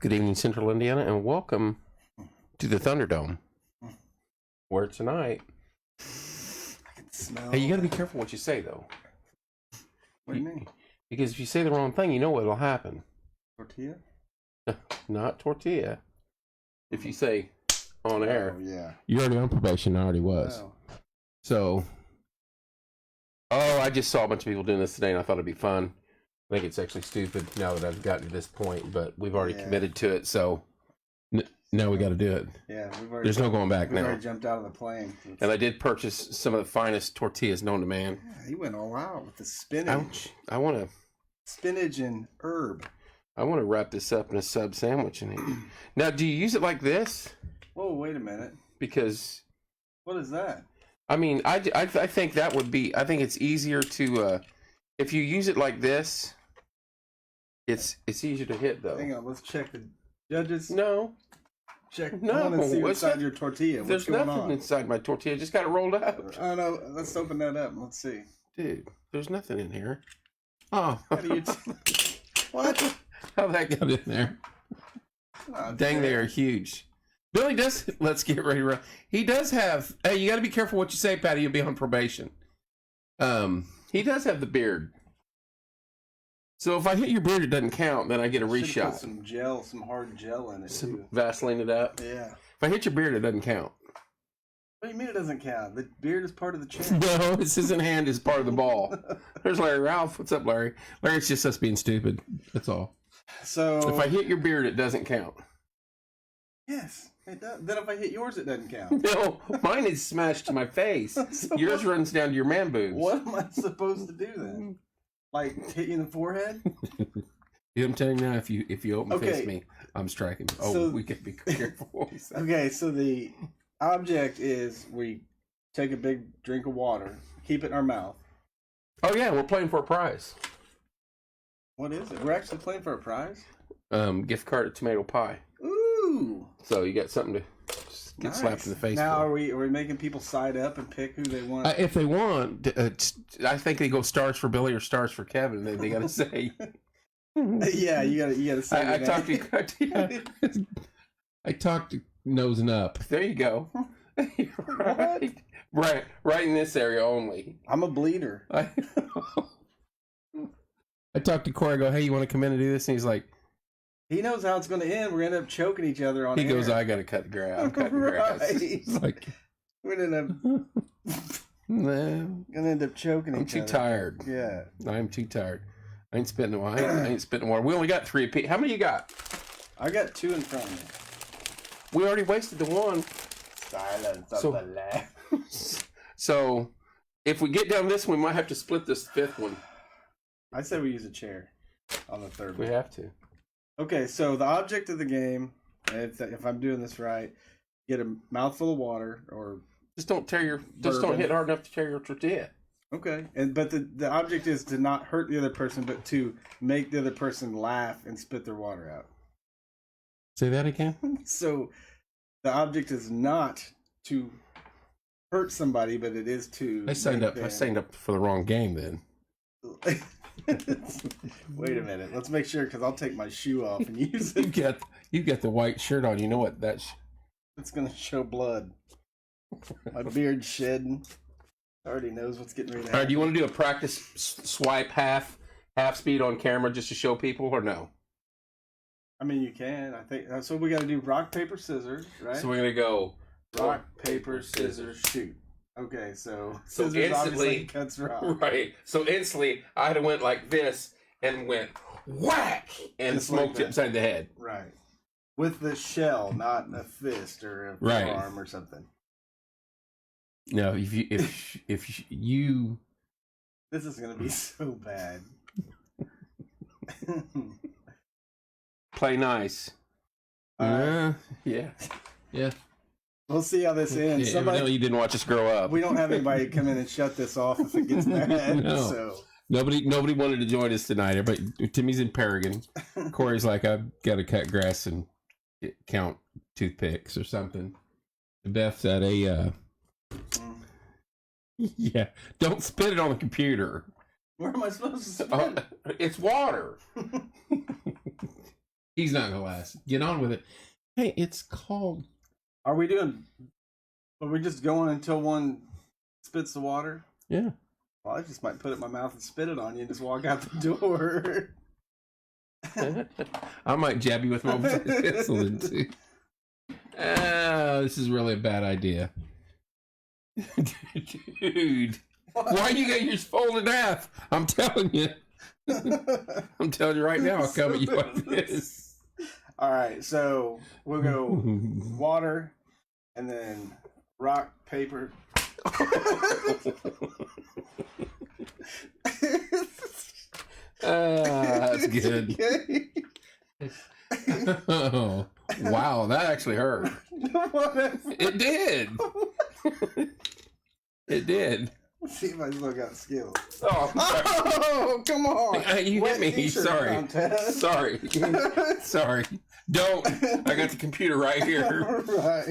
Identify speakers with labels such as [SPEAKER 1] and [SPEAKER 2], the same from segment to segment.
[SPEAKER 1] Good evening, Central Indiana, and welcome to the Thunderdome, where tonight...
[SPEAKER 2] I can smell...
[SPEAKER 1] Hey, you gotta be careful what you say, though.
[SPEAKER 2] What do you mean?
[SPEAKER 1] Because if you say the wrong thing, you know what'll happen.
[SPEAKER 2] Tortilla?
[SPEAKER 1] Not tortilla. If you say on air.
[SPEAKER 2] Oh, yeah.
[SPEAKER 1] You're already on probation. I already was.
[SPEAKER 2] Oh.
[SPEAKER 1] So... Oh, I just saw a bunch of people doing this today, and I thought it'd be fun. I think it's actually stupid now that I've gotten to this point, but we've already committed to it, so now we got to do it.
[SPEAKER 2] Yeah,
[SPEAKER 1] there's no going back now.
[SPEAKER 2] We've already jumped out of the plane.
[SPEAKER 1] And I did purchase some of the finest tortillas known to man.
[SPEAKER 2] Yeah, he went all out with the spinach.
[SPEAKER 1] I want to...
[SPEAKER 2] Spinach and herb.
[SPEAKER 1] I want to wrap this up in a sub sandwich and eat. Now, do you use it like this?
[SPEAKER 2] Whoa, wait a minute.
[SPEAKER 1] Because...
[SPEAKER 2] What is that?
[SPEAKER 1] I mean, I think that would be... I think it's easier to... if you use it like this... It's easier to hit, though.
[SPEAKER 2] Hang on, let's check the judges.
[SPEAKER 1] No.
[SPEAKER 2] Check.
[SPEAKER 1] No.
[SPEAKER 2] I want to see inside your tortilla. What's
[SPEAKER 1] There's
[SPEAKER 2] going
[SPEAKER 1] nothing
[SPEAKER 2] on?
[SPEAKER 1] inside my tortilla. Just got it rolled out.
[SPEAKER 2] Oh, no. Let's open that up. Let's see.
[SPEAKER 1] Dude, there's nothing in here. Oh.
[SPEAKER 2] How do you what?
[SPEAKER 1] How that got in there?
[SPEAKER 2] Oh,
[SPEAKER 1] Dang, they are huge. Billy does... Let's get ready to run. He does have... Hey, you got to be careful what you say, Patty. You'll be on probation. He does have the beard. So if I hit your beard, it doesn't count. Then I get a reshot.
[SPEAKER 2] Put some gel, some hard gel in it.
[SPEAKER 1] Some Vaseline it up.
[SPEAKER 2] Yeah.
[SPEAKER 1] If I hit your beard, it doesn't count.
[SPEAKER 2] What do you mean it doesn't count? The beard is part of the chin.
[SPEAKER 1] No, this isn't hand is part of the ball. There's Larry Ralph. What's up, Larry? Larry, it's just us being stupid. That's all.
[SPEAKER 2] So
[SPEAKER 1] if I hit your beard, it doesn't count.
[SPEAKER 2] Yes, it does. Then if I hit yours, it doesn't count.
[SPEAKER 1] No, mine is smashed to my face.
[SPEAKER 2] So
[SPEAKER 1] yours runs down to your man boobs.
[SPEAKER 2] What am I supposed to do then? Like hit you in the forehead?
[SPEAKER 1] I'm telling you now, if you open face me, I'm striking. Oh,
[SPEAKER 2] so,
[SPEAKER 1] we can be careful.
[SPEAKER 2] Okay, so the object is we take a big drink of water, keep it in our mouth.
[SPEAKER 1] Oh yeah, we're playing for a prize.
[SPEAKER 2] What is it? We're actually playing for a prize?
[SPEAKER 1] Gift card at Tomato Pie.
[SPEAKER 2] Ooh.
[SPEAKER 1] So you got something to get slapped in the face.
[SPEAKER 2] Now,
[SPEAKER 1] for.
[SPEAKER 2] are we making people side up and pick who they want?
[SPEAKER 1] If they want, I think they go stars for Billy or stars for Kevin. They got to say.
[SPEAKER 2] Yeah, you got to say.
[SPEAKER 1] I talked to nosing up. There you go. right in this area only.
[SPEAKER 2] I'm a bleeder.
[SPEAKER 1] I talked to Corey. I go, hey, you want to come in and do this? And he's like,
[SPEAKER 2] he knows how it's going to end. We're going to end up choking each other on.
[SPEAKER 1] He
[SPEAKER 2] air.
[SPEAKER 1] goes, I got to cut the grass. I'm cutting grass. It's like,
[SPEAKER 2] we're going to end up choking each other.
[SPEAKER 1] I'm too tired.
[SPEAKER 2] Yeah,
[SPEAKER 1] I'm too tired. I ain't spitting the water. I ain't spitting water. We only got 3 apiece. How many you got?
[SPEAKER 2] I got 2 in front of me.
[SPEAKER 1] We already wasted the one.
[SPEAKER 2] Silence of the lambs.
[SPEAKER 1] So, if we get down this one, we might have to split this 5th one.
[SPEAKER 2] I said we use a chair on the 3rd one.
[SPEAKER 1] We have to.
[SPEAKER 2] Okay, so the object of the game, if I'm doing this right, get a mouthful of water or
[SPEAKER 1] just don't hit hard enough to tear your tortilla.
[SPEAKER 2] Okay, but the object is to not hurt the other person, but to make the other person laugh and spit their water out.
[SPEAKER 1] Say that again.
[SPEAKER 2] So the object is not to hurt somebody, but it is to.
[SPEAKER 1] I signed up for the wrong game then.
[SPEAKER 2] Wait a minute. Let's make sure, because I'll take my shoe off and use it.
[SPEAKER 1] You got the white shirt on. You know what that's?
[SPEAKER 2] It's gonna show blood. My beard's shedding. Already knows what's getting ready to happen.
[SPEAKER 1] All right, do you want to do a practice swipe half speed on camera just to show people, or no?
[SPEAKER 2] I mean, you can. I think that's what we got to do. Rock, paper, scissors, right?
[SPEAKER 1] So we're gonna go
[SPEAKER 2] rock, paper, scissors, shoot. Okay, so scissors
[SPEAKER 1] instantly
[SPEAKER 2] cuts rock.
[SPEAKER 1] Right. So instantly, I'd have went like this and went whack and just smoked like it upside the head.
[SPEAKER 2] Right. With the shell, not a fist or a forearm or something.
[SPEAKER 1] No, if you
[SPEAKER 2] this is gonna be so bad.
[SPEAKER 1] Play nice. Yeah.
[SPEAKER 2] We'll see how this ends.
[SPEAKER 1] Somebody, you didn't watch us grow up.
[SPEAKER 2] We don't have anybody come in and shut this off if it gets bad.
[SPEAKER 1] No.
[SPEAKER 2] So
[SPEAKER 1] nobody wanted to join us tonight. Everybody, Timmy's in Paragon. Corey's like, I've got to cut grass and count toothpicks or something. Beth's at a. Yeah, don't spit it on the computer.
[SPEAKER 2] Where am I supposed to spit it?
[SPEAKER 1] It's water. He's not gonna last. Get on with it. Hey, it's called.
[SPEAKER 2] Are we just going until one spits the water?
[SPEAKER 1] Yeah.
[SPEAKER 2] Well, I just might put it in my mouth and spit it on you and just walk out the door.
[SPEAKER 1] I might jab you with my pencil then too. This is really a bad idea. Dude. Why you got yours folded in half? I'm telling you. I'm telling you right now, I'll come at you like this.
[SPEAKER 2] All right, so we'll go water and then rock, paper.
[SPEAKER 1] That's good.
[SPEAKER 2] Okay.
[SPEAKER 1] Oh, wow, that actually hurt. It did. It did.
[SPEAKER 2] Let's see if I still got skills.
[SPEAKER 1] Oh,
[SPEAKER 2] come on.
[SPEAKER 1] You hit me.
[SPEAKER 2] T-shirt
[SPEAKER 1] Sorry.
[SPEAKER 2] contest.
[SPEAKER 1] Sorry. Sorry. Don't. I got the computer right here.
[SPEAKER 2] All right.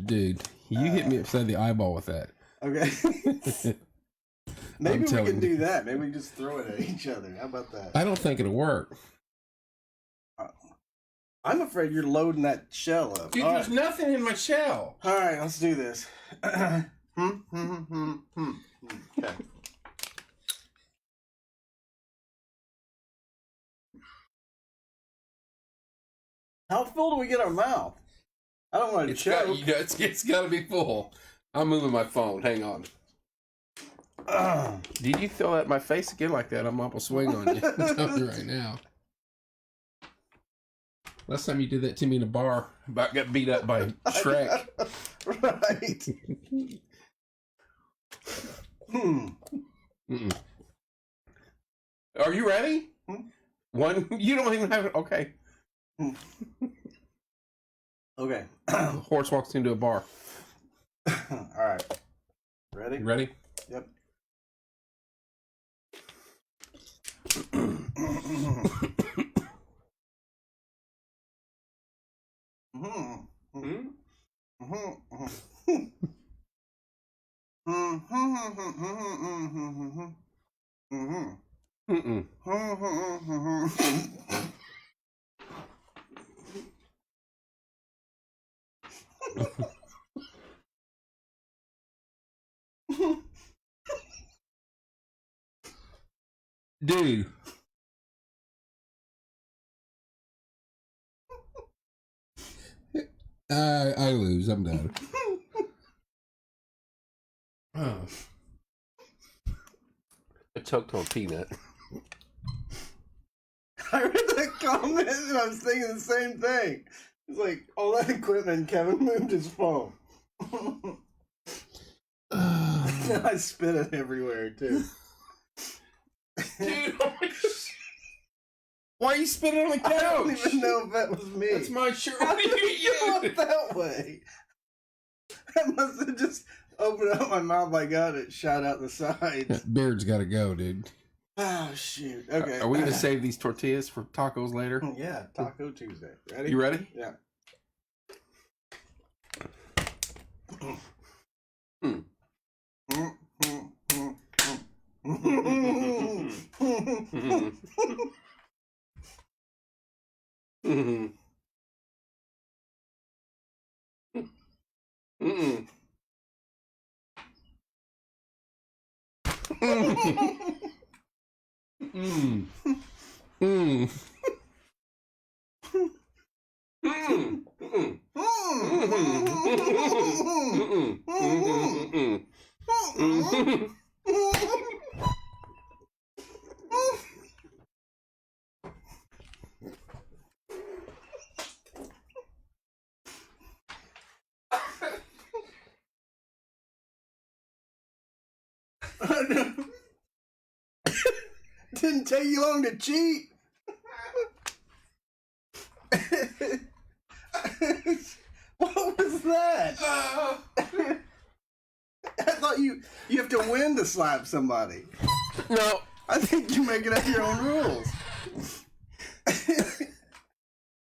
[SPEAKER 1] Dude, you hit me upside the eyeball with that.
[SPEAKER 2] Okay. Maybe we
[SPEAKER 1] telling
[SPEAKER 2] can
[SPEAKER 1] you.
[SPEAKER 2] do that. Maybe we just throw it at each other. How about that?
[SPEAKER 1] I don't think it'll work.
[SPEAKER 2] I'm afraid you're loading that shell up.
[SPEAKER 1] Dude, there's nothing in my shell.
[SPEAKER 2] All right, let's do this. Okay. How full do we get our mouth? I don't want to choke.
[SPEAKER 1] It's got to be full. I'm moving my phone. Hang on. Did you throw that in my face again like that? I'm up a swing on you. I'm telling you right now. Last time you did that to me in a bar, about got beat up by Shrek.
[SPEAKER 2] Right.
[SPEAKER 1] Are you ready? One, you don't even have it. Okay.
[SPEAKER 2] Okay.
[SPEAKER 1] Horse walks into a bar.
[SPEAKER 2] All right. Ready?
[SPEAKER 1] You ready?
[SPEAKER 2] Yep.
[SPEAKER 1] Dude. I lose. I'm done. I choked on a peanut.
[SPEAKER 2] I read that comment and I was thinking the same thing. It's like all that equipment, Kevin moved his phone. I spit it everywhere too.
[SPEAKER 1] Dude, why are you spitting on the couch?
[SPEAKER 2] I don't even know if that was me.
[SPEAKER 1] That's my shirt.
[SPEAKER 2] How did it go up that way? I must have just opened up my mouth like that. It shot out the sides.
[SPEAKER 1] That beard's got to go, dude.
[SPEAKER 2] Oh, shoot. Okay.
[SPEAKER 1] Are we going to save these tortillas for tacos later?
[SPEAKER 2] Yeah, Taco Tuesday. Ready?
[SPEAKER 1] You ready?
[SPEAKER 2] Yeah. Didn't take you long to cheat. What was that? I thought you have to win to slap somebody.
[SPEAKER 1] No.
[SPEAKER 2] I think you're making up your own rules.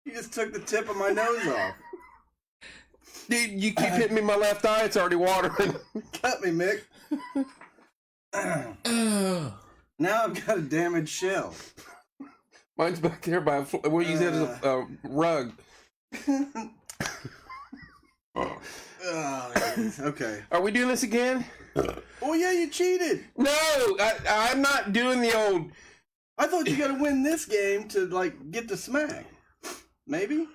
[SPEAKER 2] You just took the tip of my nose off.
[SPEAKER 1] Dude, you keep hitting me in my left eye. It's already watering.
[SPEAKER 2] Cut me, Mick. Now I've got a damaged shell.
[SPEAKER 1] Mine's back there by we'll use it as a rug.
[SPEAKER 2] Okay.
[SPEAKER 1] Are we doing this again?
[SPEAKER 2] Oh yeah, you cheated.
[SPEAKER 1] No, I'm not doing the old.
[SPEAKER 2] I thought you got to win this game to like get the smack. Maybe.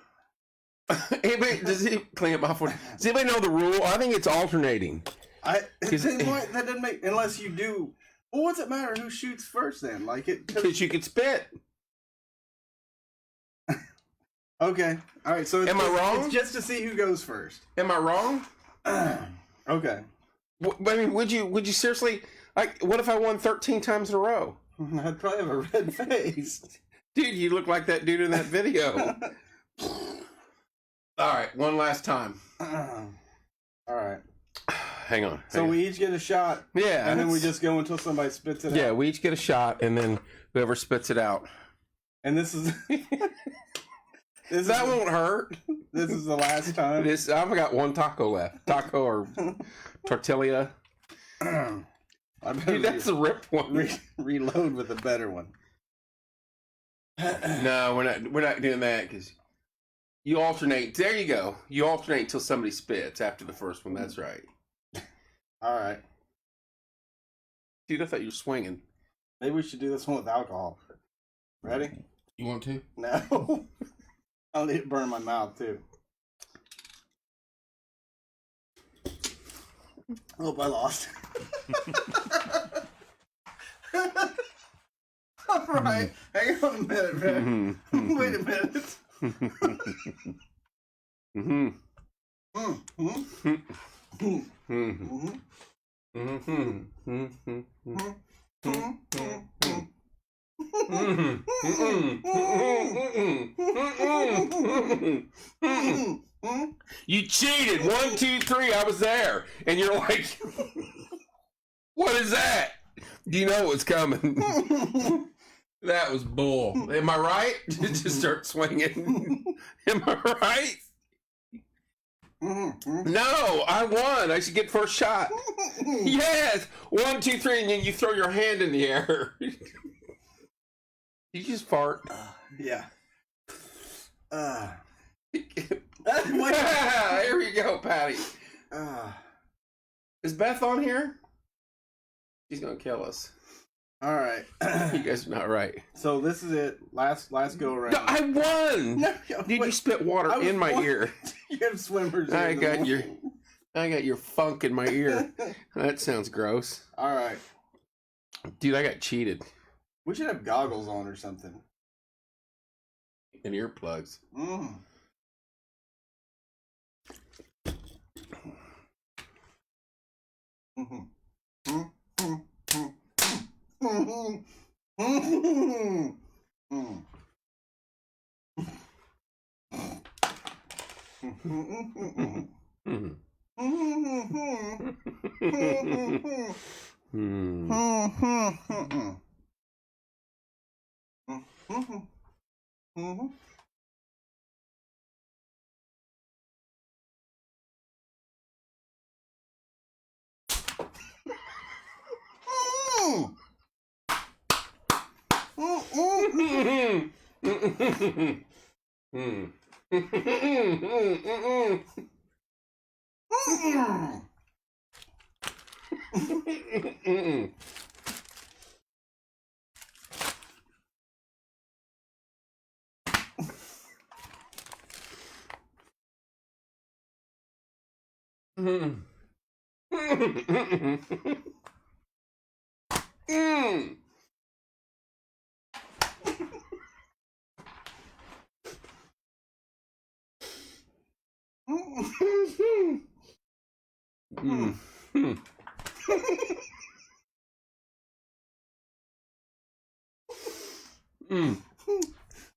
[SPEAKER 1] Anybody, does he clean up my phone? Does anybody know the rule? I think it's alternating.
[SPEAKER 2] That doesn't make unless you do. Well, what's it matter who shoots first then? Like it
[SPEAKER 1] Because you could spit.
[SPEAKER 2] Okay. All right. So
[SPEAKER 1] am I wrong?
[SPEAKER 2] It's just to see who goes first.
[SPEAKER 1] Am I wrong?
[SPEAKER 2] Okay.
[SPEAKER 1] I mean, would you seriously like? What if I won 13 times in a row?
[SPEAKER 2] I'd probably have a red face.
[SPEAKER 1] Dude, you look like that dude in that video. All right, one last time.
[SPEAKER 2] All right.
[SPEAKER 1] Hang on.
[SPEAKER 2] So we each get a shot.
[SPEAKER 1] Yeah.
[SPEAKER 2] And then we just go until somebody spits it out.
[SPEAKER 1] Yeah, we each get a shot, and then whoever spits it out.
[SPEAKER 2] And this is...
[SPEAKER 1] That won't hurt.
[SPEAKER 2] This is the last time.
[SPEAKER 1] I've got one taco left. Taco or tortilla. Dude, that's a ripped one.
[SPEAKER 2] Reload with a better one.
[SPEAKER 1] No, we're not doing that because you alternate. There you go. You alternate until somebody spits after the first one. That's right.
[SPEAKER 2] All right.
[SPEAKER 1] Dude, I thought you were swinging.
[SPEAKER 2] Maybe we should do this one with alcohol. Ready?
[SPEAKER 1] You want to?
[SPEAKER 2] No. I'll need to burn my mouth too. I hope I lost. All right. Hang on a minute, man. Wait a minute.
[SPEAKER 1] You cheated. 1, 2, 3. I was there, and you're like, "What is that?" Do you know what's coming? That was bull. Am I right? Just start swinging. Am I right? No, I won. I should get first shot. Yes. 1, 2, 3, and then you throw your hand in the air. You just fart.
[SPEAKER 2] Yeah.
[SPEAKER 1] Here we go, Patty. Is Beth on here? She's gonna kill us.
[SPEAKER 2] All right.
[SPEAKER 1] You guys are not right.
[SPEAKER 2] So this is it. Last go around.
[SPEAKER 1] No, I won.
[SPEAKER 2] No,
[SPEAKER 1] Did you spit water in my ear?
[SPEAKER 2] You have swimmers.
[SPEAKER 1] I got your funk in my ear. That sounds gross.
[SPEAKER 2] All right.
[SPEAKER 1] Dude, I got cheated.
[SPEAKER 2] We should have goggles on or something.
[SPEAKER 1] And earplugs.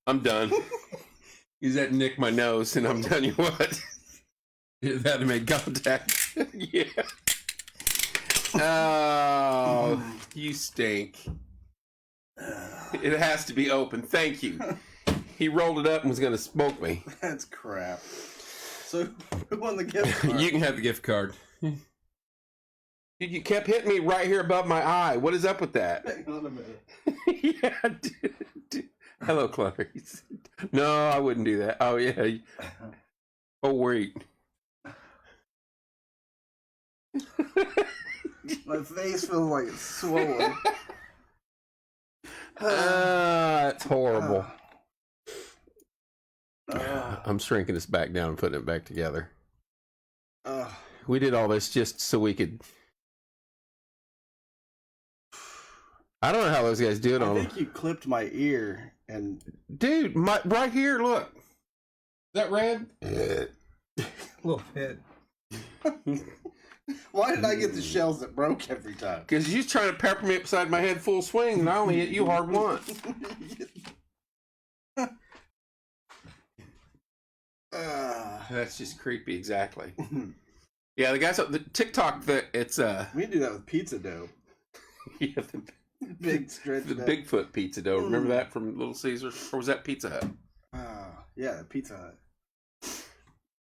[SPEAKER 1] I'm done. He's that nick my nose, and I'm telling you what. That made contact. Yeah. Oh, you stink. It has to be open. Thank you. He rolled it up and was going to smoke me.
[SPEAKER 2] That's crap. So, who won the gift card?
[SPEAKER 1] You can have the gift card. Dude, you kept hitting me right here above my eye. What is up with that?
[SPEAKER 2] Hang on a minute.
[SPEAKER 1] Yeah, dude. Hello, Clarice. No, I wouldn't do that. Oh, yeah. Oh, wait.
[SPEAKER 2] My face feels like it's swollen.
[SPEAKER 1] It's horrible. I'm shrinking this back down and putting it back together. We did all this just so we could. I don't know how those guys do it.
[SPEAKER 2] I think you clipped my ear and.
[SPEAKER 1] Dude, right here, look. Is that red?
[SPEAKER 2] A little bit. Why did I get the shells that broke every time?
[SPEAKER 1] Because you're trying to pepper me upside my head full swing, and I only hit you hard once. That's just creepy, exactly. Yeah, the guys, the TikTok, it's
[SPEAKER 2] we do that with pizza dough.
[SPEAKER 1] Yeah, the
[SPEAKER 2] Big stretch.
[SPEAKER 1] the Bigfoot pizza dough. Remember that from Little Caesars, or was that Pizza Hut?
[SPEAKER 2] Yeah, Pizza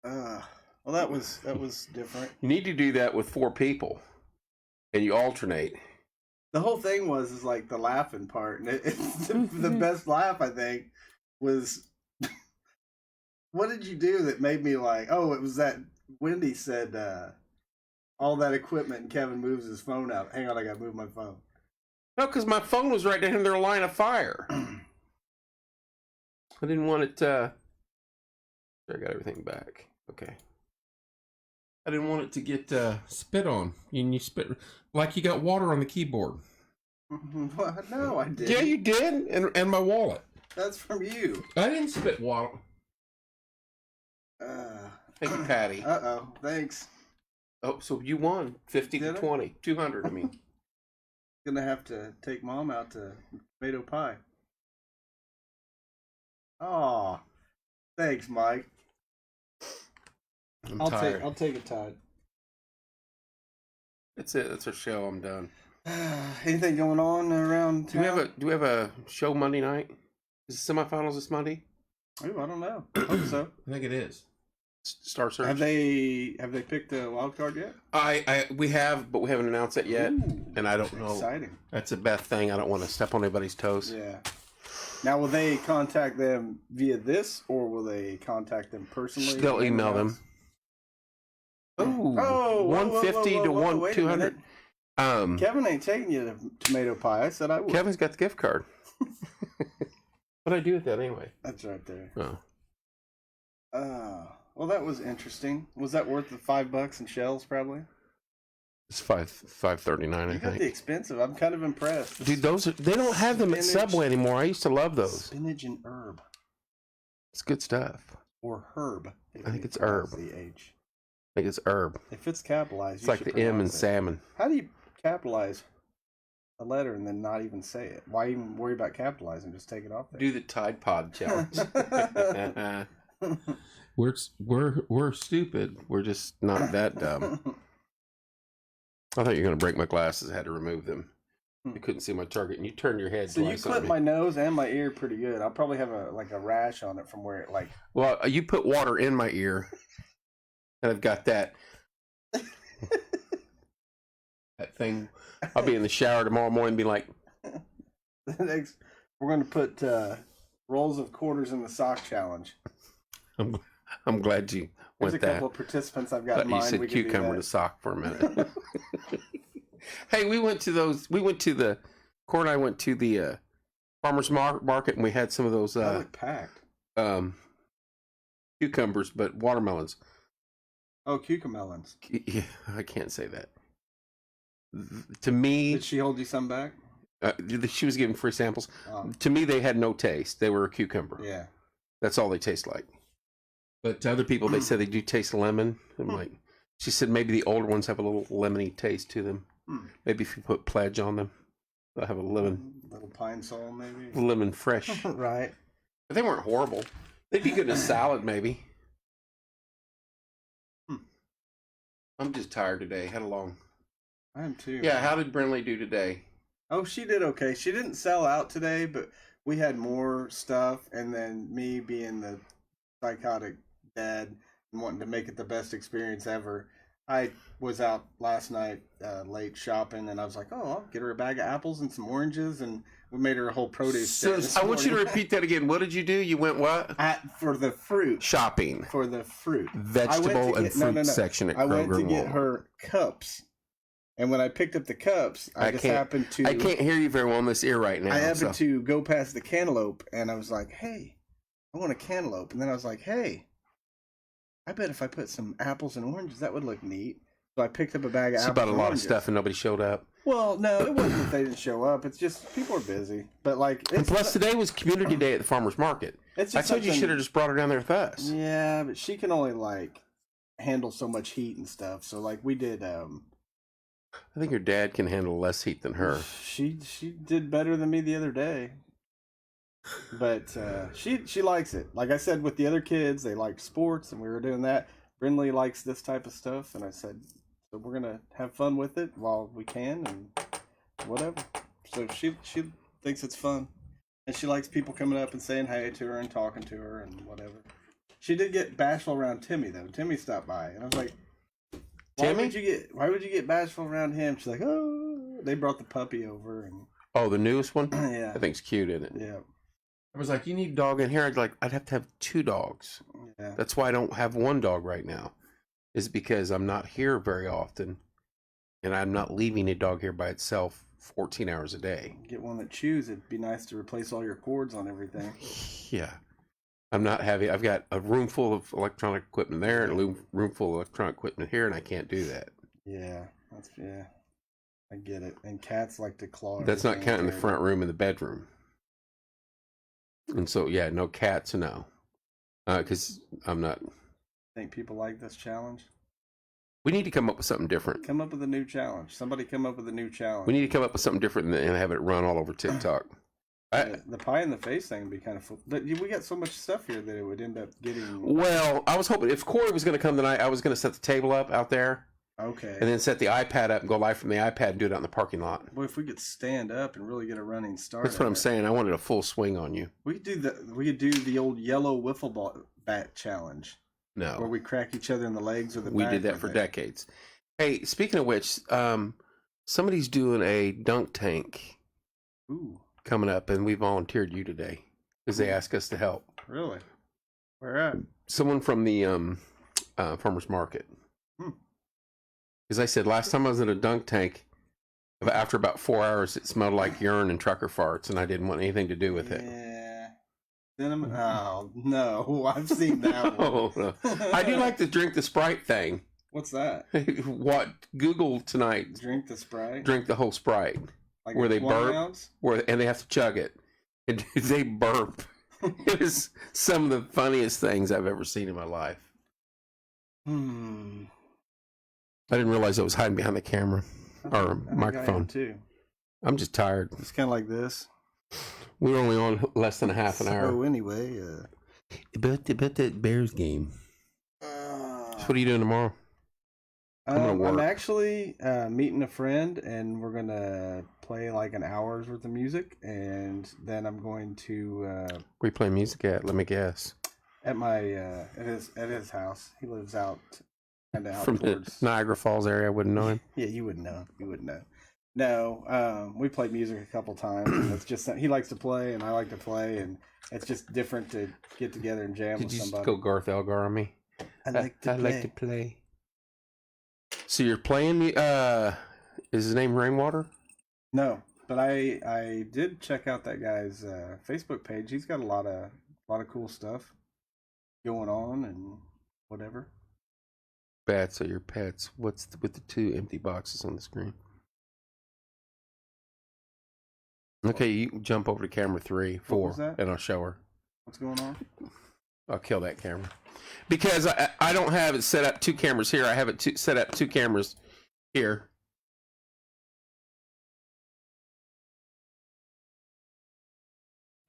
[SPEAKER 2] Hut. Well, that was different.
[SPEAKER 1] You need to do that with 4 people, and you alternate.
[SPEAKER 2] The whole thing was like the laughing part, and it's the best laugh I think was. What did you do that made me like? Oh, it was that Wendy said all that equipment, and Kevin moves his phone out. Hang on, I gotta move my phone.
[SPEAKER 1] No, because my phone was right down in their line of fire. I didn't want it. I got everything back. Okay. I didn't want it to get spit on. And you spit like you got water on the keyboard.
[SPEAKER 2] What? No, I didn't.
[SPEAKER 1] Yeah, you did. And my wallet.
[SPEAKER 2] That's from you.
[SPEAKER 1] I didn't spit water. Thank you, Patty.
[SPEAKER 2] Uh-oh. Thanks.
[SPEAKER 1] Oh, so you won 50 to 20. 200, I mean.
[SPEAKER 2] Gonna have to take Mom out to tomato pie. Oh, thanks, Mike.
[SPEAKER 1] I'm tired.
[SPEAKER 2] I'll take it, Todd.
[SPEAKER 1] That's it. That's our show. I'm done.
[SPEAKER 2] Anything going on around town?
[SPEAKER 1] Do we have a show Monday night? Is the semifinals this Monday?
[SPEAKER 2] Ooh, I don't know. I hope so.
[SPEAKER 1] I think it is. Star Search.
[SPEAKER 2] Have they picked a wild card yet?
[SPEAKER 1] We have, but we haven't announced that yet.
[SPEAKER 2] Ooh,
[SPEAKER 1] and I don't know.
[SPEAKER 2] Exciting.
[SPEAKER 1] That's a bad thing. I don't want to step on anybody's toes.
[SPEAKER 2] Yeah. Now, will they contact them via this, or will they contact them personally?
[SPEAKER 1] They'll email them. Oh, 150 to 200.
[SPEAKER 2] Kevin ain't taking you to tomato pie. I said I would.
[SPEAKER 1] Kevin's got the gift card. What'd I do with that anyway?
[SPEAKER 2] That's right there.
[SPEAKER 1] Oh.
[SPEAKER 2] Well, that was interesting. Was that worth the $5 in shells? Probably.
[SPEAKER 1] It's $5.39. I
[SPEAKER 2] You got
[SPEAKER 1] think.
[SPEAKER 2] the expensive. I'm kind of impressed.
[SPEAKER 1] Dude, they don't have them at Subway anymore. I used to love those.
[SPEAKER 2] Spinach and herb.
[SPEAKER 1] It's good stuff.
[SPEAKER 2] Or herb.
[SPEAKER 1] I think it's herb.
[SPEAKER 2] The H.
[SPEAKER 1] I think it's herb.
[SPEAKER 2] If it's capitalized,
[SPEAKER 1] It's like the M in salmon.
[SPEAKER 2] How do you capitalize a letter and then not even say it? Why even worry about capitalizing? Just take it off there.
[SPEAKER 1] Do the Tide Pod challenge. We're stupid. We're just not that dumb. I thought you were going to break my glasses. I had to remove them. You couldn't see my target, and you turned your head.
[SPEAKER 2] So you clipped my nose and my ear pretty good. I'll probably have a rash on it from where it like.
[SPEAKER 1] Well, you put water in my ear, and I've got that. That thing. I'll be in the shower tomorrow morning and be like.
[SPEAKER 2] Next, we're going to put rolls of quarters in the sock challenge.
[SPEAKER 1] I'm glad you went
[SPEAKER 2] There's a couple of participants I've got in
[SPEAKER 1] You
[SPEAKER 2] mind.
[SPEAKER 1] said cucumber in a sock for a minute. Hey, we went to the Cor and I went to the farmer's market, and we had some of those
[SPEAKER 2] packed
[SPEAKER 1] cucumbers, but watermelons.
[SPEAKER 2] Oh, cucamelons.
[SPEAKER 1] Yeah, I can't say that. To me,
[SPEAKER 2] Did she hold you some back?
[SPEAKER 1] She was giving free samples.
[SPEAKER 2] Oh.
[SPEAKER 1] To me, they had no taste. They were a cucumber.
[SPEAKER 2] Yeah.
[SPEAKER 1] That's all they taste like. But to other people, they said they do taste lemon. I'm like, she said maybe the older ones have a little lemony taste to them. Maybe if you put pledge on them, they'll have a
[SPEAKER 2] little pine sol, maybe.
[SPEAKER 1] Lemon fresh.
[SPEAKER 2] Right.
[SPEAKER 1] But they weren't horrible. They'd be good in a salad, maybe. I'm just tired today. Had a long.
[SPEAKER 2] I am too.
[SPEAKER 1] Yeah. How did Brinley do today?
[SPEAKER 2] Oh, she did okay. She didn't sell out today, but we had more stuff, and then me being the psychotic dad and wanting to make it the best experience ever, I was out last night late shopping, and I was like, oh, I'll get her a bag of apples and some oranges, and we made her a whole produce
[SPEAKER 1] So
[SPEAKER 2] stand.
[SPEAKER 1] I want you to repeat that again. What did you do? You went what?
[SPEAKER 2] For the fruit.
[SPEAKER 1] Shopping.
[SPEAKER 2] For the fruit.
[SPEAKER 1] Vegetable and fruit section at Kroger.
[SPEAKER 2] I went to get
[SPEAKER 1] Walmart.
[SPEAKER 2] her cups. And when I picked up the cups, I happened to...
[SPEAKER 1] I can't hear you very well in this ear right now.
[SPEAKER 2] I happened to go past the cantaloupe, and I was like, hey, I want a cantaloupe. And then I was like, hey, I bet if I put some apples and oranges, that would look neat. So I picked up a bag of apples and oranges.
[SPEAKER 1] It's about a lot of stuff, and nobody showed up.
[SPEAKER 2] Well, no, it wasn't that they didn't show up. It's just people are busy. But like,
[SPEAKER 1] and plus, today was community day at the farmer's market. I told you should have just brought her down there with us.
[SPEAKER 2] Yeah, but she can only like handle so much heat and stuff. So like we did...
[SPEAKER 1] I think your dad can handle less heat than her.
[SPEAKER 2] She did better than me the other day, but she likes it. Like I said, with the other kids, they like sports, and we were doing that. Brindley likes this type of stuff, and I said, so we're gonna have fun with it while we can, and whatever. So she thinks it's fun, and she likes people coming up and saying hey to her and talking to her and whatever. She did get bashful around Timmy though. Timmy stopped by, and I was like, Why would you get bashful around him? She's like, oh, they brought the puppy over, and
[SPEAKER 1] the newest one.
[SPEAKER 2] Yeah,
[SPEAKER 1] I think it's cute, isn't it?
[SPEAKER 2] Yeah.
[SPEAKER 1] I was like, you need a dog in here. I'd have to have 2 dogs.
[SPEAKER 2] Yeah.
[SPEAKER 1] That's why I don't have 1 dog right now. Is because I'm not here very often, and I'm not leaving a dog here by itself 14 hours a day.
[SPEAKER 2] Get one that chews. It'd be nice to replace all your cords on everything.
[SPEAKER 1] Yeah. I'm not having. I've got a room full of electronic equipment there, and a room full of electronic equipment here, and I can't do that.
[SPEAKER 2] Yeah, I get it. And cats like to claw.
[SPEAKER 1] That's not counting the front room and the bedroom. And so, yeah, no cats, no, because I'm not.
[SPEAKER 2] Think people like this challenge?
[SPEAKER 1] We need to come up with something different.
[SPEAKER 2] Come up with a new challenge. Somebody come up with a new challenge.
[SPEAKER 1] We need to come up with something different and have it run all over TikTok.
[SPEAKER 2] The pie in the face thing would be kind of fun. But we got so much stuff here that it would end up getting...
[SPEAKER 1] Well, I was hoping if Corey was going to come tonight, I was going to set the table up out there.
[SPEAKER 2] Okay.
[SPEAKER 1] And then set the iPad up and go live from the iPad and do it out in the parking lot.
[SPEAKER 2] Well, if we could stand up and really get a running start...
[SPEAKER 1] That's what I'm saying. I wanted a full swing on you.
[SPEAKER 2] We could do the old yellow wiffle ball bat challenge.
[SPEAKER 1] No.
[SPEAKER 2] Where we crack each other in the legs or the back.
[SPEAKER 1] We did that for decades. Hey, speaking of which, somebody's doing a dunk tank.
[SPEAKER 2] Ooh. Coming
[SPEAKER 1] up, and we volunteered you today because they asked us to help.
[SPEAKER 2] Really? Where at?
[SPEAKER 1] Someone from the farmer's market. Because I said last time I was in a dunk tank, after about 4 hours, it smelled like urine and trucker farts, and I didn't want anything to do with it.
[SPEAKER 2] Yeah. Cinnamon. Oh no, I've seen that one.
[SPEAKER 1] No. I do like to drink the Sprite thing.
[SPEAKER 2] What's that?
[SPEAKER 1] What? Google tonight.
[SPEAKER 2] Drink the Sprite.
[SPEAKER 1] Drink the whole Sprite.
[SPEAKER 2] Like
[SPEAKER 1] where they burp,
[SPEAKER 2] ounce?
[SPEAKER 1] and they have to chug it. And they burp. It was some of the funniest things I've ever seen in my life. I didn't realize I was hiding behind the camera or microphone.
[SPEAKER 2] Too.
[SPEAKER 1] I'm just tired.
[SPEAKER 2] It's kind of like this.
[SPEAKER 1] We were only on less than a half an hour.
[SPEAKER 2] So anyway,
[SPEAKER 1] about that Bears game. So what are you doing tomorrow?
[SPEAKER 2] I'm actually meeting a friend, and we're gonna play like an hour's worth of music, and then I'm going to.
[SPEAKER 1] Where you playing music at? Let me guess.
[SPEAKER 2] At my at his house. He lives out kind of out
[SPEAKER 1] from
[SPEAKER 2] towards
[SPEAKER 1] the Niagara Falls area. I wouldn't know him.
[SPEAKER 2] Yeah, you wouldn't know. You wouldn't know. No, we played music a couple times. And it's just he likes to play, and I like to play, and it's just different to get together and jam with somebody.
[SPEAKER 1] Did you go Garth Elgar on me?
[SPEAKER 2] I like to
[SPEAKER 1] play. So you're playing. Is his name Rainwater?
[SPEAKER 2] No, but I did check out that guy's Facebook page. He's got a lot of cool stuff going on and whatever.
[SPEAKER 1] Bats are your pets. What's with the 2 empty boxes on the screen? Okay, you jump over to camera 3, 4, and I'll show her.
[SPEAKER 2] What's going on?
[SPEAKER 1] I'll kill that camera. Because I don't have it set up 2 cameras here. I have it set up 2 cameras here.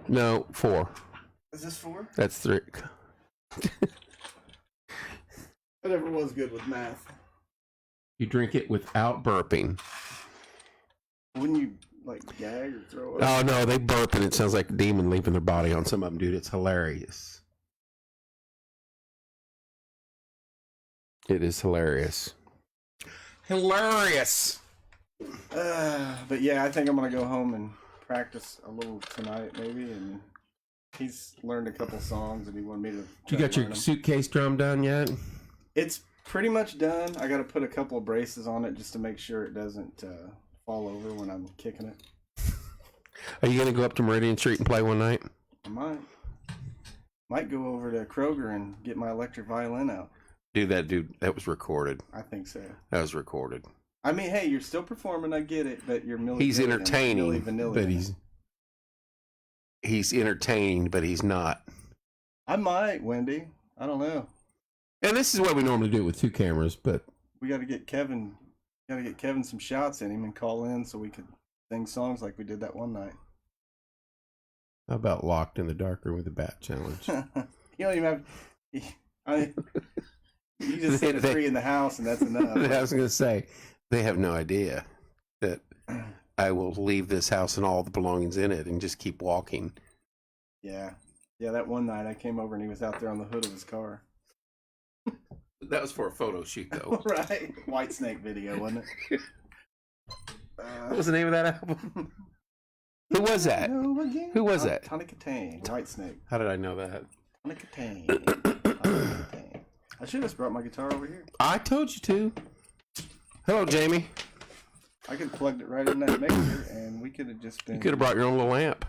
[SPEAKER 1] No, 4.
[SPEAKER 2] Is this 4?
[SPEAKER 1] That's 3.
[SPEAKER 2] I never was good with math.
[SPEAKER 1] You drink it without burping.
[SPEAKER 2] Wouldn't you like gag or throw it?
[SPEAKER 1] Oh no, they burp and it sounds like a demon leaving their body on some of them, dude. It's hilarious. It is hilarious. Hilarious.
[SPEAKER 2] But yeah, I think I'm gonna go home and practice a little tonight, maybe. And he's learned a couple songs, and he wanted me to.
[SPEAKER 1] You got your suitcase drum done yet?
[SPEAKER 2] It's pretty much done. I got to put a couple of braces on it just to make sure it doesn't fall over when I'm kicking it.
[SPEAKER 1] Are you gonna go up to Meridian Street and play one night?
[SPEAKER 2] I might go over to Kroger and get my electric violin out.
[SPEAKER 1] Dude, that was recorded.
[SPEAKER 2] I think so.
[SPEAKER 1] That was recorded.
[SPEAKER 2] I mean, hey, you're still performing. I get it, but you're
[SPEAKER 1] He's entertaining, but he's entertaining, but he's not.
[SPEAKER 2] I might, Wendy. I don't know.
[SPEAKER 1] And this is what we normally do with two cameras, but
[SPEAKER 2] we got to get Kevin. Got to get Kevin some shots in him and call in so we could sing songs like we did that one night.
[SPEAKER 1] How about Locked in the Dark Room with the Bat Challenge?
[SPEAKER 2] You don't even have. You just set it free in the house, and that's enough.
[SPEAKER 1] I was going to say, they have no idea that I will leave this house and all the belongings in it and just keep walking.
[SPEAKER 2] Yeah. Yeah, that one night I came over and he was out there on the hood of his car.
[SPEAKER 1] That was for a photo shoot, though.
[SPEAKER 2] Right. White Snake video, wasn't it?
[SPEAKER 1] What was the name of that album? Who was that? Who was that?
[SPEAKER 2] Tonic Catane, White Snake.
[SPEAKER 1] How did I know that?
[SPEAKER 2] Tonic Catane. I should have brought my guitar over here.
[SPEAKER 1] I told you to. Hello, Jamie.
[SPEAKER 2] I could have plugged it right in that mixer, and we could have just been...
[SPEAKER 1] You could have brought your own little amp.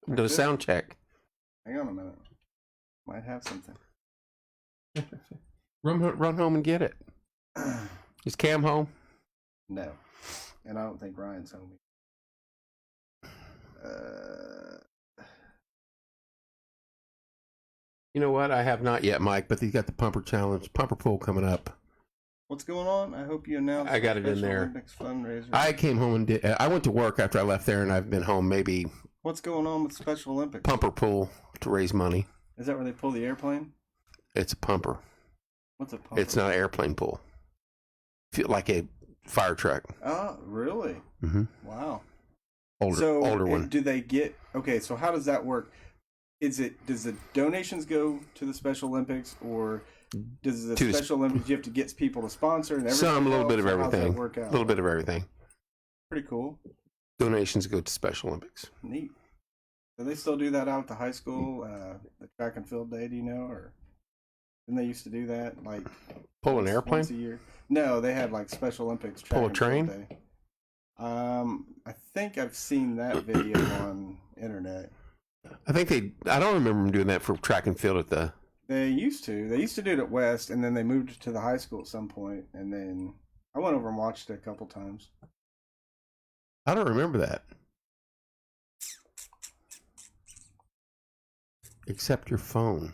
[SPEAKER 1] Did a sound check.
[SPEAKER 2] Hang on a minute. Might have something.
[SPEAKER 1] Run home and get it. Is Cam home?
[SPEAKER 2] No. And I don't think Ryan's home.
[SPEAKER 1] You know what? I have not yet, Mike, but he's got the pumper challenge, pumper pool coming up.
[SPEAKER 2] What's going on? I hope you announced.
[SPEAKER 1] I got it in there.
[SPEAKER 2] Olympics fundraiser.
[SPEAKER 1] I came home and did. I went to work after I left there, and I've been home maybe.
[SPEAKER 2] What's going on with Special Olympics?
[SPEAKER 1] Pumper pool to raise money.
[SPEAKER 2] Is that where they pull the airplane?
[SPEAKER 1] It's a pumper.
[SPEAKER 2] What's a pumper?
[SPEAKER 1] It's not an airplane pool. Feel like a fire truck.
[SPEAKER 2] Oh, really?
[SPEAKER 1] Mm-hmm.
[SPEAKER 2] Wow.
[SPEAKER 1] Older one.
[SPEAKER 2] Do they get? Okay, so how does that work? Does the donations go to the Special Olympics, or does the Special Olympics you have to get people to sponsor and everything?
[SPEAKER 1] A little bit of everything.
[SPEAKER 2] How does that work out?
[SPEAKER 1] A little bit of everything.
[SPEAKER 2] Pretty cool.
[SPEAKER 1] Donations go to Special Olympics.
[SPEAKER 2] Neat. Do they still do that out at the high school, the track and field day? Do you know, or didn't they used to do that like
[SPEAKER 1] pull an airplane
[SPEAKER 2] once a year? No, they had like Special Olympics track
[SPEAKER 1] pull a
[SPEAKER 2] and
[SPEAKER 1] train.
[SPEAKER 2] Field day. I think I've seen that video on internet.
[SPEAKER 1] I don't remember them doing that for track and field at the.
[SPEAKER 2] They used to do it at West, and then they moved it to the high school at some point, and then I went over and watched it a couple times.
[SPEAKER 1] I don't remember that. Except your phone.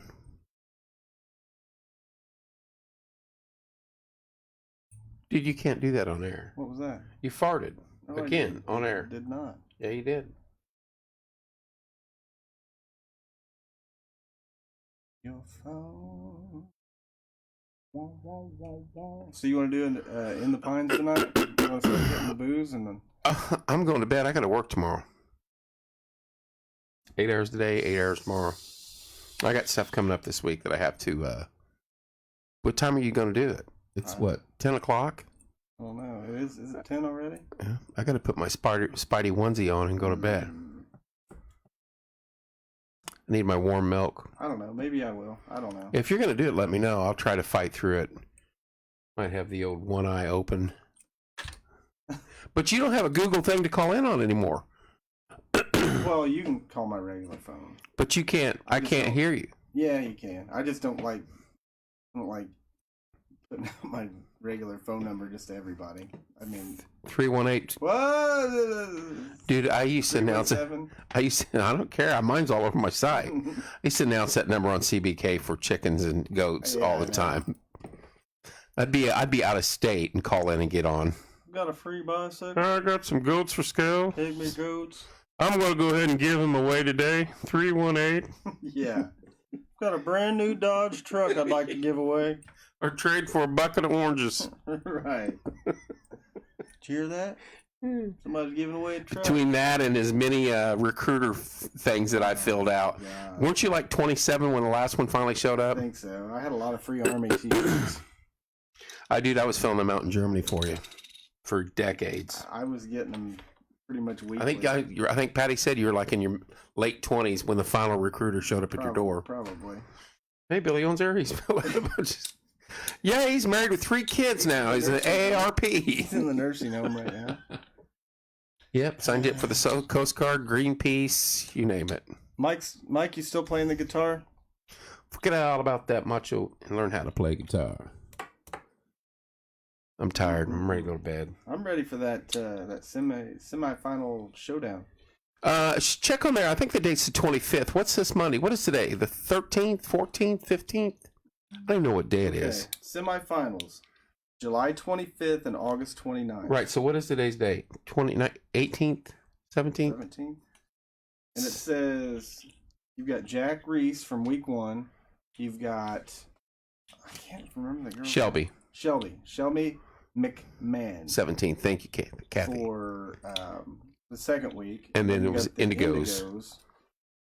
[SPEAKER 1] Dude, you can't do that on air.
[SPEAKER 2] What was that?
[SPEAKER 1] You farted.
[SPEAKER 2] No,
[SPEAKER 1] Again, on air.
[SPEAKER 2] Did not.
[SPEAKER 1] Yeah, you did.
[SPEAKER 2] Your phone. Wah, wah, wah, wah. So you want to do it in the Pines tonight? You want to start getting the booze and then?
[SPEAKER 1] I'm going to bed. I got to work tomorrow. 8 hours today, 8 hours tomorrow. I got stuff coming up this week that I have to. What time are you going to do it? It's what, 10 o'clock?
[SPEAKER 2] I don't know. Is it 10 already?
[SPEAKER 1] Yeah. I got to put my Spidey onesie on and go to bed. I need my warm milk.
[SPEAKER 2] I don't know. Maybe I will. I don't know.
[SPEAKER 1] If you're going to do it, let me know. I'll try to fight through it. Might have the old one eye open. But you don't have a Google thing to call in on anymore.
[SPEAKER 2] Well, you can call my regular phone.
[SPEAKER 1] But you can't. I can't hear you.
[SPEAKER 2] Yeah, you can. I just don't like putting out my regular phone number just to everybody. I mean,
[SPEAKER 1] 318.
[SPEAKER 2] What?
[SPEAKER 1] Dude, I used to announce it. I don't care. Mine's all over my site. I used to announce that number on CBK for chickens and goats all the time. I'd be out of state and call in and get on.
[SPEAKER 2] Got a free bicycle?
[SPEAKER 1] I got some goats for scale.
[SPEAKER 2] Pygmy goats.
[SPEAKER 1] I'm going to go ahead and give them away today. 318.
[SPEAKER 2] Yeah. Got a brand new Dodge truck I'd like to give away.
[SPEAKER 1] Or trade for a bucket of oranges.
[SPEAKER 2] Right. Did you hear that? Somebody's giving away a truck.
[SPEAKER 1] Between that and as many recruiter things that I filled out.
[SPEAKER 2] God.
[SPEAKER 1] Weren't you like 27 when the last one finally showed up?
[SPEAKER 2] I think so. I had a lot of free Army t-shirts.
[SPEAKER 1] I was filling them out in Germany for you for decades.
[SPEAKER 2] I was getting them pretty much weekly.
[SPEAKER 1] I think Patty said you were like in your late 20s when the final recruiter showed up at your door.
[SPEAKER 2] Probably.
[SPEAKER 1] Hey, Billy owns there. Yeah, he's married with 3 kids now. He's an AARP.
[SPEAKER 2] He's in the nursing home right now.
[SPEAKER 1] Yep, signed it for the Coast Guard, Greenpeace, you name it.
[SPEAKER 2] Mike, you still playing the guitar?
[SPEAKER 1] Forget all about that macho and learn how to play guitar. I'm tired. I'm ready to go to bed.
[SPEAKER 2] I'm ready for that semifinal showdown.
[SPEAKER 1] Check on there. I think the date's the 25th. What's this Monday? What is today? The 13th, 14th, 15th? I don't even know what day it is.
[SPEAKER 2] Semifinals. July 25th and August 29th.
[SPEAKER 1] Right, so what is today's date? 18th? 17th?
[SPEAKER 2] 17th. And it says you've got Jack Reese from week 1. You've got, I can't remember the girl.
[SPEAKER 1] Shelby
[SPEAKER 2] McMahon.
[SPEAKER 1] 17th. Thank you, Kathy.
[SPEAKER 2] For the second week.
[SPEAKER 1] And then it was Indigos.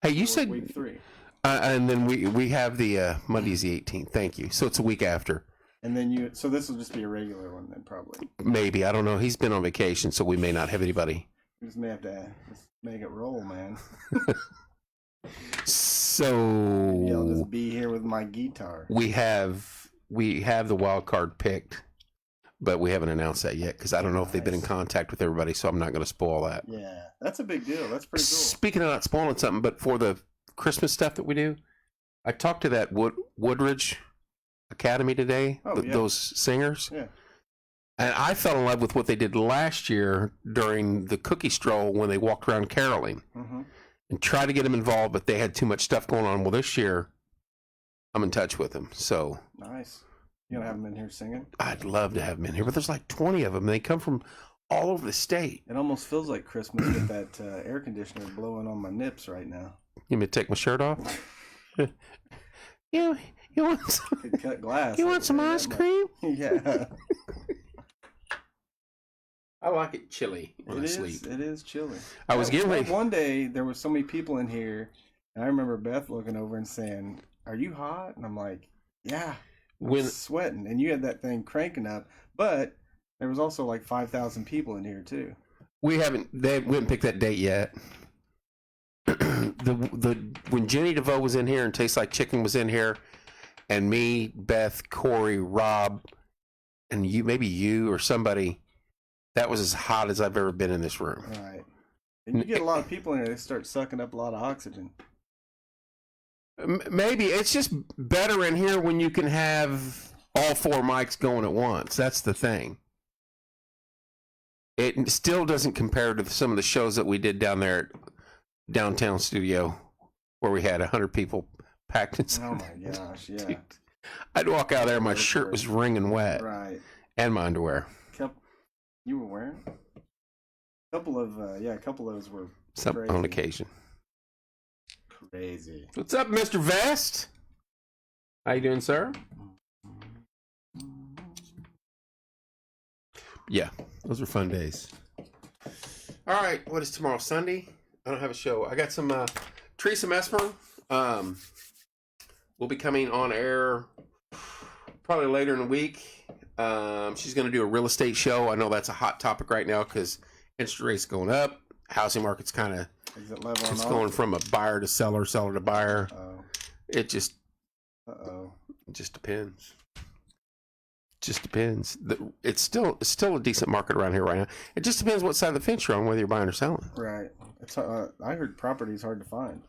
[SPEAKER 1] Hey, you said
[SPEAKER 2] week 3.
[SPEAKER 1] And then we have the Monday's the 18th. Thank you. So it's a week after.
[SPEAKER 2] And then so this will just be a regular one then, probably.
[SPEAKER 1] Maybe. I don't know. He's been on vacation, so we may not have anybody.
[SPEAKER 2] We just may have to just make it roll, man.
[SPEAKER 1] So
[SPEAKER 2] maybe I'll just be here with my guitar.
[SPEAKER 1] We have the wild card picked, but we haven't announced that yet because I don't know if they've been in contact with everybody, so I'm not going to spoil that.
[SPEAKER 2] Yeah, that's a big deal. That's pretty cool.
[SPEAKER 1] Speaking of not spoiling something, but for the Christmas stuff that we do, I talked to that Woodridge Academy today, those singers.
[SPEAKER 2] Yeah.
[SPEAKER 1] And I fell in love with what they did last year during the cookie stroll when they walked around caroling and tried to get them involved, but they had too much stuff going on. Well, this year, I'm in touch with them. So
[SPEAKER 2] nice. You gonna have them in here singing?
[SPEAKER 1] I'd love to have them in here, but there's like 20 of them. They come from all over the state.
[SPEAKER 2] It almost feels like Christmas with that air conditioner blowing on my nips right now.
[SPEAKER 1] You want me to take my shirt off? You want some,
[SPEAKER 2] cut glass.
[SPEAKER 1] You want some ice cream?
[SPEAKER 2] Yeah.
[SPEAKER 1] I like it chilly when I sleep.
[SPEAKER 2] It is chilly.
[SPEAKER 1] I was getting ready.
[SPEAKER 2] One day there was so many people in here, and I remember Beth looking over and saying, "Are you hot?" And I'm like, "Yeah." I'm sweating, and you had that thing cranking up, but there was also like 5,000 people in here too.
[SPEAKER 1] They wouldn't pick that date yet. When Jenny DeVoe was in here and Tastes Like Chicken was in here, and me, Beth, Corey, Rob, and maybe you or somebody, that was as hot as I've ever been in this room.
[SPEAKER 2] Right. And you get a lot of people in here, they start sucking up a lot of oxygen.
[SPEAKER 1] Maybe. It's just better in here when you can have all 4 mics going at once. That's the thing. It still doesn't compare to some of the shows that we did down there at Downtown Studio where we had 100 people packed inside.
[SPEAKER 2] Oh my gosh, yeah. Dude,
[SPEAKER 1] I'd walk out there, my shirt was wringing wet.
[SPEAKER 2] Right.
[SPEAKER 1] And my underwear.
[SPEAKER 2] You were wearing? A couple of those were
[SPEAKER 1] some on occasion.
[SPEAKER 2] Crazy.
[SPEAKER 1] What's up, Mr. Vest? How you doing, sir? Yeah, those were fun days. All right, what is tomorrow? Sunday? I don't have a show. I got some Teresa Mesmer. Will be coming on air probably later in the week. She's going to do a real estate show. I know that's a hot topic right now because interest rates going up. Housing market's kind of going from a buyer to seller, seller to buyer. It just depends. Just depends. It's still a decent market around here right now. It just depends what side of the fence you're on, whether you're buying or selling.
[SPEAKER 2] Right. It's I heard property is hard to find.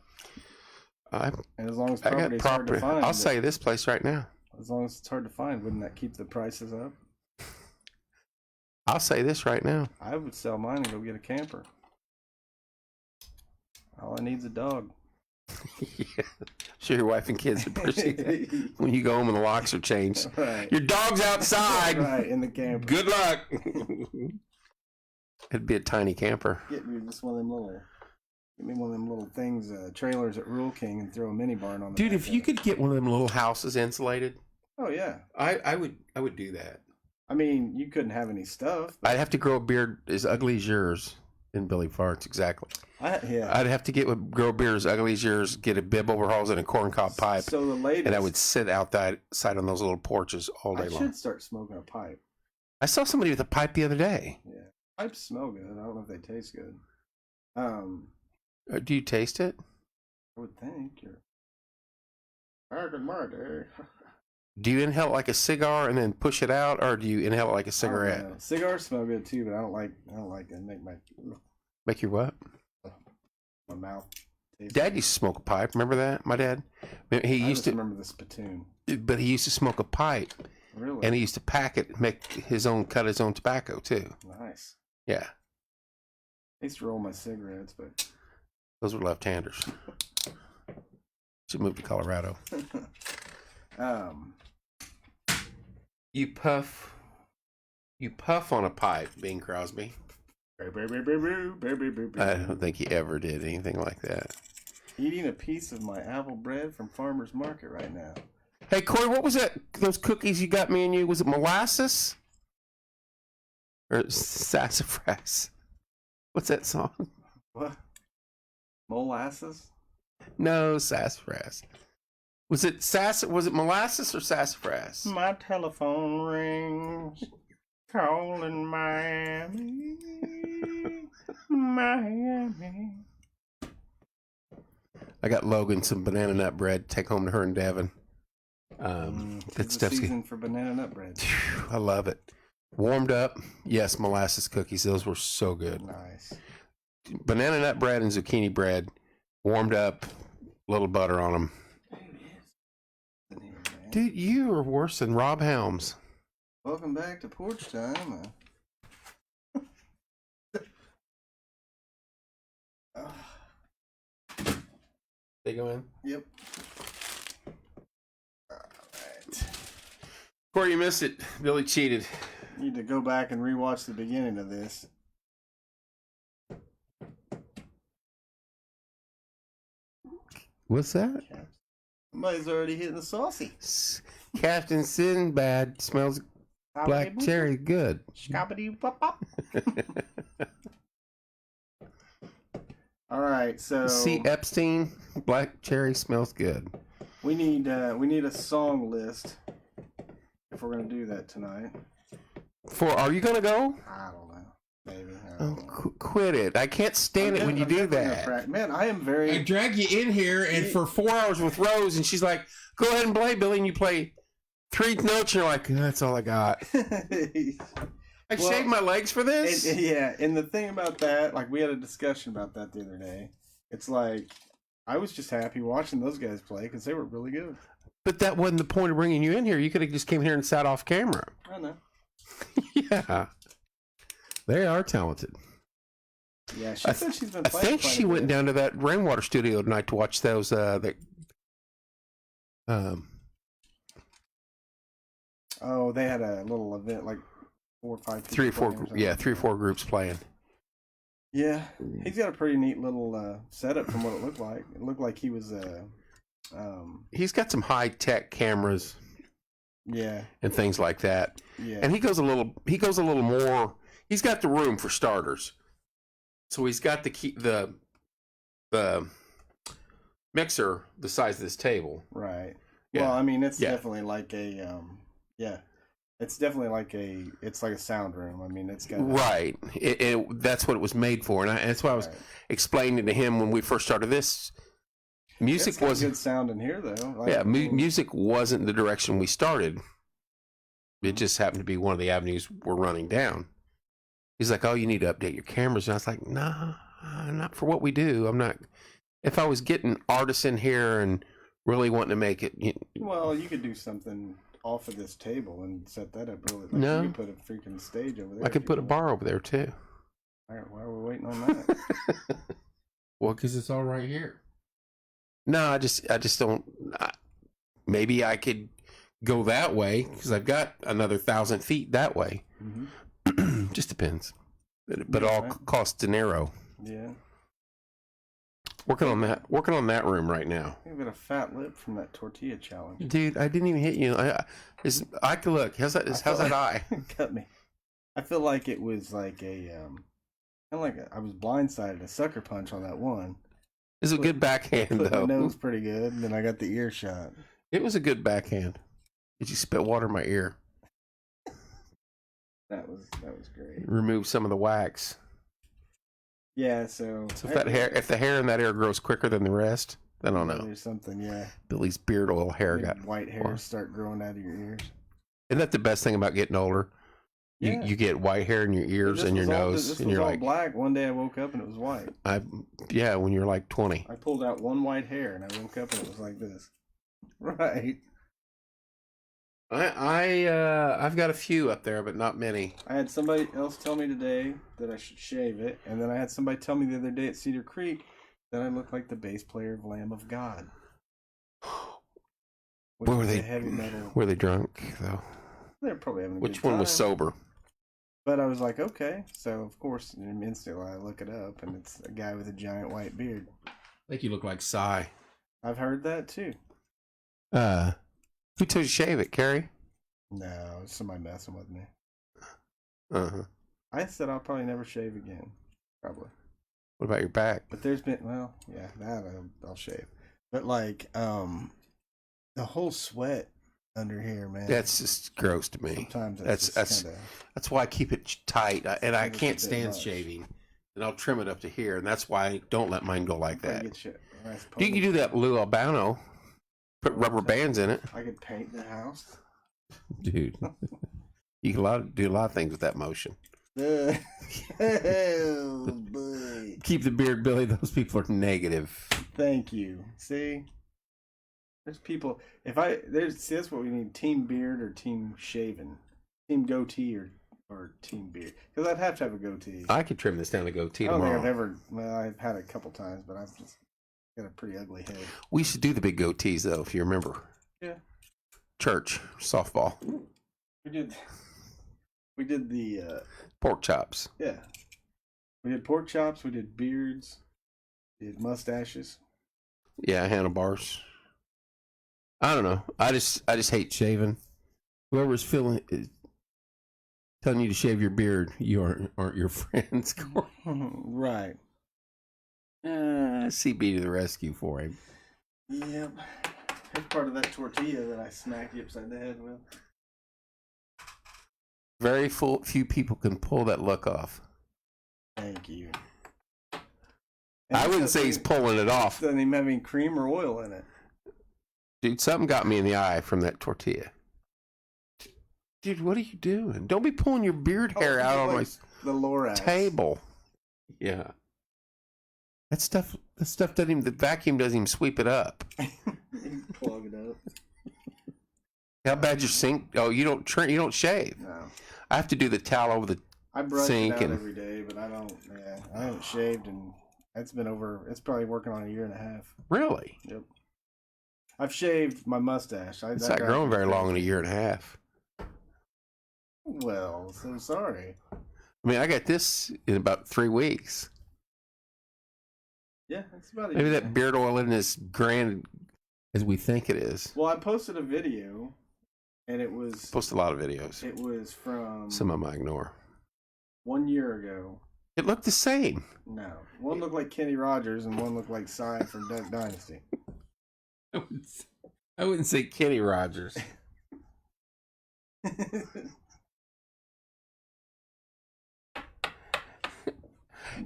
[SPEAKER 2] And as long as
[SPEAKER 1] I got
[SPEAKER 2] property is hard to find,
[SPEAKER 1] I'll say this place right now.
[SPEAKER 2] As long as it's hard to find, wouldn't that keep the prices up?
[SPEAKER 1] I'll say this right now.
[SPEAKER 2] I would sell mine and go get a camper. All I need is a dog.
[SPEAKER 1] Yeah. Sure, your wife and kids appreciate that when you go home and the locks are changed.
[SPEAKER 2] Right.
[SPEAKER 1] Your dog's outside.
[SPEAKER 2] Right, in the camper.
[SPEAKER 1] Good luck. It'd be a tiny camper.
[SPEAKER 2] Get me one of them little things, trailers at Rural King, and throw a mini barn on the
[SPEAKER 1] Dude, if you could get one of them little houses insulated.
[SPEAKER 2] Oh yeah.
[SPEAKER 1] I would do that.
[SPEAKER 2] I mean, you couldn't have any stuff.
[SPEAKER 1] I'd have to grow a beard as ugly as yours. in Billy farts, exactly.
[SPEAKER 2] Yeah.
[SPEAKER 1] I'd have to get a grow a beard as ugly as yours, get a bib overalls and a corncob pipe,
[SPEAKER 2] So the latest,
[SPEAKER 1] and I would sit outside on those little porches all day
[SPEAKER 2] I
[SPEAKER 1] long.
[SPEAKER 2] should start smoking a pipe.
[SPEAKER 1] I saw somebody with a pipe the other day.
[SPEAKER 2] Yeah, pipes smell good. I don't know if they taste good.
[SPEAKER 1] Do you taste it?
[SPEAKER 2] I would think you're back in my day.
[SPEAKER 1] Do you inhale it like a cigar and then push it out, or do you inhale it like a cigarette?
[SPEAKER 2] Cigars smell good too, but I don't like it. Make
[SPEAKER 1] Make your what?
[SPEAKER 2] my mouth taste.
[SPEAKER 1] Dad used to smoke a pipe. Remember that? My dad. He
[SPEAKER 2] I
[SPEAKER 1] used
[SPEAKER 2] just
[SPEAKER 1] to
[SPEAKER 2] remember the spittoon.
[SPEAKER 1] but he used to smoke a pipe,
[SPEAKER 2] Really?
[SPEAKER 1] and he used to pack it, cut his own tobacco too.
[SPEAKER 2] Nice.
[SPEAKER 1] Yeah,
[SPEAKER 2] I used to roll my cigarettes, but
[SPEAKER 1] those were left-handers. Should move to Colorado. You puff on a pipe, Bing Crosby. I don't think he ever did anything like that.
[SPEAKER 2] Eating a piece of my apple bread from Farmer's Market right now.
[SPEAKER 1] Hey, Corey, what was that? Those cookies you got me and you? Was it molasses? Or sassafras? What's that song?
[SPEAKER 2] What? Molasses?
[SPEAKER 1] No, sassafras. Was it molasses or sassafras?
[SPEAKER 2] My telephone rings, calling Miami, Miami.
[SPEAKER 1] I got Logan some banana nut bread to take home to her and Devin. That stuff's
[SPEAKER 2] season for banana nut bread.
[SPEAKER 1] I love it. Warmed up, yes, molasses cookies. Those were so good.
[SPEAKER 2] Nice.
[SPEAKER 1] Banana nut bread and zucchini bread, warmed up, little butter on them. Dude, you are worse than Rob Helms.
[SPEAKER 2] Welcome back to Porch Time.
[SPEAKER 1] They go in?
[SPEAKER 2] Yep. Alright.
[SPEAKER 1] Corey, you missed it. Billy cheated.
[SPEAKER 2] Need to go back and rewatch the beginning of this.
[SPEAKER 1] What's that?
[SPEAKER 2] Somebody's already hitting the saucy.
[SPEAKER 1] Captain Sinbad smells black cherry good.
[SPEAKER 2] All right, so
[SPEAKER 1] C. Epstein, black cherry smells good.
[SPEAKER 2] we need a song list if we're gonna do that tonight.
[SPEAKER 1] Are you gonna go?
[SPEAKER 2] I don't know, maybe. I don't know.
[SPEAKER 1] Quit it! I can't stand it when you do that.
[SPEAKER 2] Man, I am very.
[SPEAKER 1] I drag you in here and for 4 hours with Rose, and she's like, "Go ahead and play, Billy," and you play 3 notes, and you're like, "That's all I got." I shaved my legs for this.
[SPEAKER 2] And the thing about that, like we had a discussion about that the other day. It's like I was just happy watching those guys play because they were really good.
[SPEAKER 1] But that wasn't the point of bringing you in here. You could have just came here and sat off camera.
[SPEAKER 2] I know.
[SPEAKER 1] Yeah, they are talented.
[SPEAKER 2] Yeah, she said she's been.
[SPEAKER 1] I think she went down to that Rainwater studio tonight to watch those.
[SPEAKER 2] Oh, they had a little event, like 4 or 5.
[SPEAKER 1] 3 or 4. Yeah, 3 or 4 groups playing.
[SPEAKER 2] Yeah, he's got a pretty neat little setup from what it looked like. It looked like he was.
[SPEAKER 1] He's got some high tech cameras.
[SPEAKER 2] Yeah.
[SPEAKER 1] And things like that.
[SPEAKER 2] Yeah.
[SPEAKER 1] And he goes a little more. He's got the room for starters. So he's got the mixer the size of this table.
[SPEAKER 2] Right.
[SPEAKER 1] Yeah.
[SPEAKER 2] Well, I mean, it's definitely like a it's definitely like it's like a sound room. I mean, it's got
[SPEAKER 1] right. That's what it was made for, and that's why I was explaining to him when we first started this. Music wasn't
[SPEAKER 2] good sound in here though.
[SPEAKER 1] Like, music wasn't the direction we started. It just happened to be one of the avenues we're running down. He's like, "Oh, you need to update your cameras," and I was like, "Nah, not for what we do. I'm not. If I was getting artists in here and really wanting to make it,
[SPEAKER 2] well, you could do something off of this table and set that up really. Like
[SPEAKER 1] no,
[SPEAKER 2] you could put a freaking stage over there.
[SPEAKER 1] I could put a bar over there too.
[SPEAKER 2] All right, why are we waiting on that?
[SPEAKER 1] Well, because it's all right here. No, I just don't. Maybe I could go that way because I've got another 1,000 feet that way. Mm-hmm. Just depends, but all costs dinero.
[SPEAKER 2] Yeah.
[SPEAKER 1] Working on that room right now.
[SPEAKER 2] I've got a fat lip from that tortilla challenge.
[SPEAKER 1] Dude, I didn't even hit you. I could look. How's that eye?
[SPEAKER 2] Cut me. I feel like it was like a I was blindsided. A sucker punch on that one.
[SPEAKER 1] It was a good backhand,
[SPEAKER 2] Put
[SPEAKER 1] though.
[SPEAKER 2] my nose pretty good, and then I got the ear shot.
[SPEAKER 1] It was a good backhand. Did you spit water in my ear?
[SPEAKER 2] That was great.
[SPEAKER 1] Remove some of the wax.
[SPEAKER 2] Yeah, so
[SPEAKER 1] if the hair in that ear grows quicker than the rest, I don't know.
[SPEAKER 2] There's something, yeah.
[SPEAKER 1] Billy's beard oil hair got
[SPEAKER 2] white hairs start growing out of your ears.
[SPEAKER 1] Isn't that the best thing about getting older?
[SPEAKER 2] Yeah.
[SPEAKER 1] You get white hair in your ears and your nose, and you're
[SPEAKER 2] all
[SPEAKER 1] like
[SPEAKER 2] black. One day I woke up and it was white.
[SPEAKER 1] When you're like 20.
[SPEAKER 2] I pulled out one white hair and I woke up and it was like this. Right.
[SPEAKER 1] I've got a few up there, but not many.
[SPEAKER 2] I had somebody else tell me today that I should shave it, and then I had somebody tell me the other day at Cedar Creek that I look like the bass player of Lamb of God.
[SPEAKER 1] Where were they?
[SPEAKER 2] Heavy metal.
[SPEAKER 1] Were they drunk though?
[SPEAKER 2] They're probably having a
[SPEAKER 1] Which
[SPEAKER 2] good
[SPEAKER 1] one was
[SPEAKER 2] time.
[SPEAKER 1] sober?
[SPEAKER 2] But I was like, okay. So of course, instantly I look it up, and it's a guy with a giant white beard.
[SPEAKER 1] I think you look like Psy.
[SPEAKER 2] I've heard that too.
[SPEAKER 1] Who told you to shave it, Carrie?
[SPEAKER 2] No, it's somebody messing with me.
[SPEAKER 1] I
[SPEAKER 2] said I'll probably never shave again. Probably.
[SPEAKER 1] What about your back?
[SPEAKER 2] But there's been, that I'll shave. But like, the whole sweat under here, man.
[SPEAKER 1] That's just gross to me.
[SPEAKER 2] Sometimes
[SPEAKER 1] that's why I keep it tight, and I can't stand shaving. And I'll trim it up to here, and that's why I don't let mine go like that. You can do that, Lou Albano. Put rubber bands in it.
[SPEAKER 2] I could paint the house,
[SPEAKER 1] dude. You can do a lot of things with that motion.
[SPEAKER 2] Oh boy!
[SPEAKER 1] Keep the beard, Billy. Those people are negative.
[SPEAKER 2] Thank you. See. There's people. That's what we need: team beard or team shaven, team goatee or team beard. Because I'd have to have a goatee.
[SPEAKER 1] I could trim this down to goatee
[SPEAKER 2] tomorrow.
[SPEAKER 1] I don't
[SPEAKER 2] think I've ever. Well, I've had it a couple times, but I've just got a pretty ugly head.
[SPEAKER 1] We used to do the big goatees though, if you remember.
[SPEAKER 2] Yeah.
[SPEAKER 1] Church softball.
[SPEAKER 2] We did the
[SPEAKER 1] pork chops.
[SPEAKER 2] Yeah. We did pork chops. We did beards. We did mustaches.
[SPEAKER 1] Yeah, handlebars. I don't know. I just hate shaving. Whoever's telling you to shave your beard, you aren't your friends.
[SPEAKER 2] Right.
[SPEAKER 1] CB to the rescue for him.
[SPEAKER 2] Yep. That's part of that tortilla that I smacked you upside the head with.
[SPEAKER 1] Very few people can pull that look off.
[SPEAKER 2] Thank you.
[SPEAKER 1] I wouldn't say he's pulling it off.
[SPEAKER 2] Doesn't even have any cream or oil in it.
[SPEAKER 1] Dude, something got me in the eye from that tortilla. Dude, what are you doing? Don't be pulling your beard hair out on my table. Yeah. That stuff doesn't even, the vacuum doesn't even sweep it up.
[SPEAKER 2] Clog it up.
[SPEAKER 1] How bad your sink? Oh, you don't shave.
[SPEAKER 2] No.
[SPEAKER 1] I have to do the towel over the
[SPEAKER 2] I brush
[SPEAKER 1] sink
[SPEAKER 2] it out every day, but I don't. Yeah, I haven't shaved, and it's probably working on a year and a half.
[SPEAKER 1] Really?
[SPEAKER 2] Yep. I've shaved my mustache.
[SPEAKER 1] It's not growing very long in a year and a half.
[SPEAKER 2] Well, so sorry.
[SPEAKER 1] I mean, I got this in about 3 weeks.
[SPEAKER 2] Yeah, that's about it.
[SPEAKER 1] Maybe that beard oil isn't as grand as we think it is.
[SPEAKER 2] Well, I posted a video, and it was...
[SPEAKER 1] Post a lot of videos.
[SPEAKER 2] It was from...
[SPEAKER 1] Some of them I ignore.
[SPEAKER 2] 1 year ago.
[SPEAKER 1] It looked the same.
[SPEAKER 2] No. One looked like Kenny Rogers, and one looked like Cy from Duck Dynasty.
[SPEAKER 1] I wouldn't say Kenny Rogers.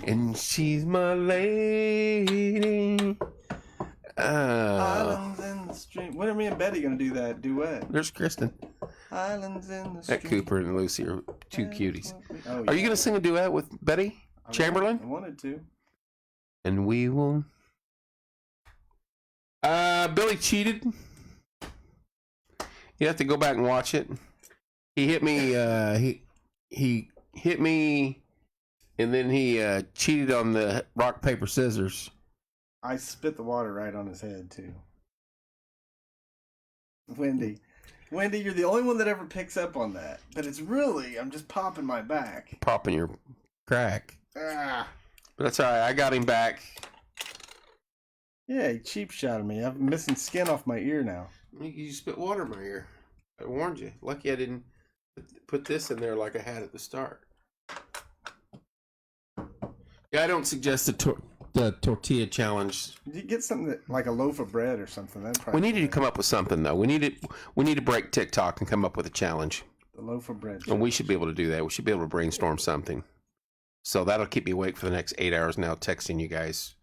[SPEAKER 1] And she's my lady.
[SPEAKER 2] Islands in the stream. When are me and Betty gonna do that duet?
[SPEAKER 1] There's Kristen.
[SPEAKER 2] Islands in the stream.
[SPEAKER 1] That Cooper and Lucy are two cuties.
[SPEAKER 2] Oh,
[SPEAKER 1] Are you gonna sing a duet with Betty Chamberlain?
[SPEAKER 2] I wanted to.
[SPEAKER 1] And we will. Billy cheated. You have to go back and watch it. He hit me. He hit me. And then he cheated on the rock, paper, scissors.
[SPEAKER 2] I spit the water right on his head, too. Wendy, you're the only one that ever picks up on that. But it's really, I'm just popping my back.
[SPEAKER 1] Popping your crack.
[SPEAKER 2] Ah.
[SPEAKER 1] But that's all right. I got him back.
[SPEAKER 2] Yeah, he cheap shot at me. I'm missing skin off my ear now.
[SPEAKER 1] You spit water in my ear. I warned you. Lucky I didn't put this in there like I had at the start. Yeah, I don't suggest the tortilla challenge.
[SPEAKER 2] You get something like a loaf of bread or something. That'd probably
[SPEAKER 1] We needed to come up with something though. We need to break TikTok and come up with a challenge.
[SPEAKER 2] the loaf of bread.
[SPEAKER 1] And we should be able to do that. We should be able to brainstorm something. So that'll keep me awake for the next 8 hours now, texting you guys.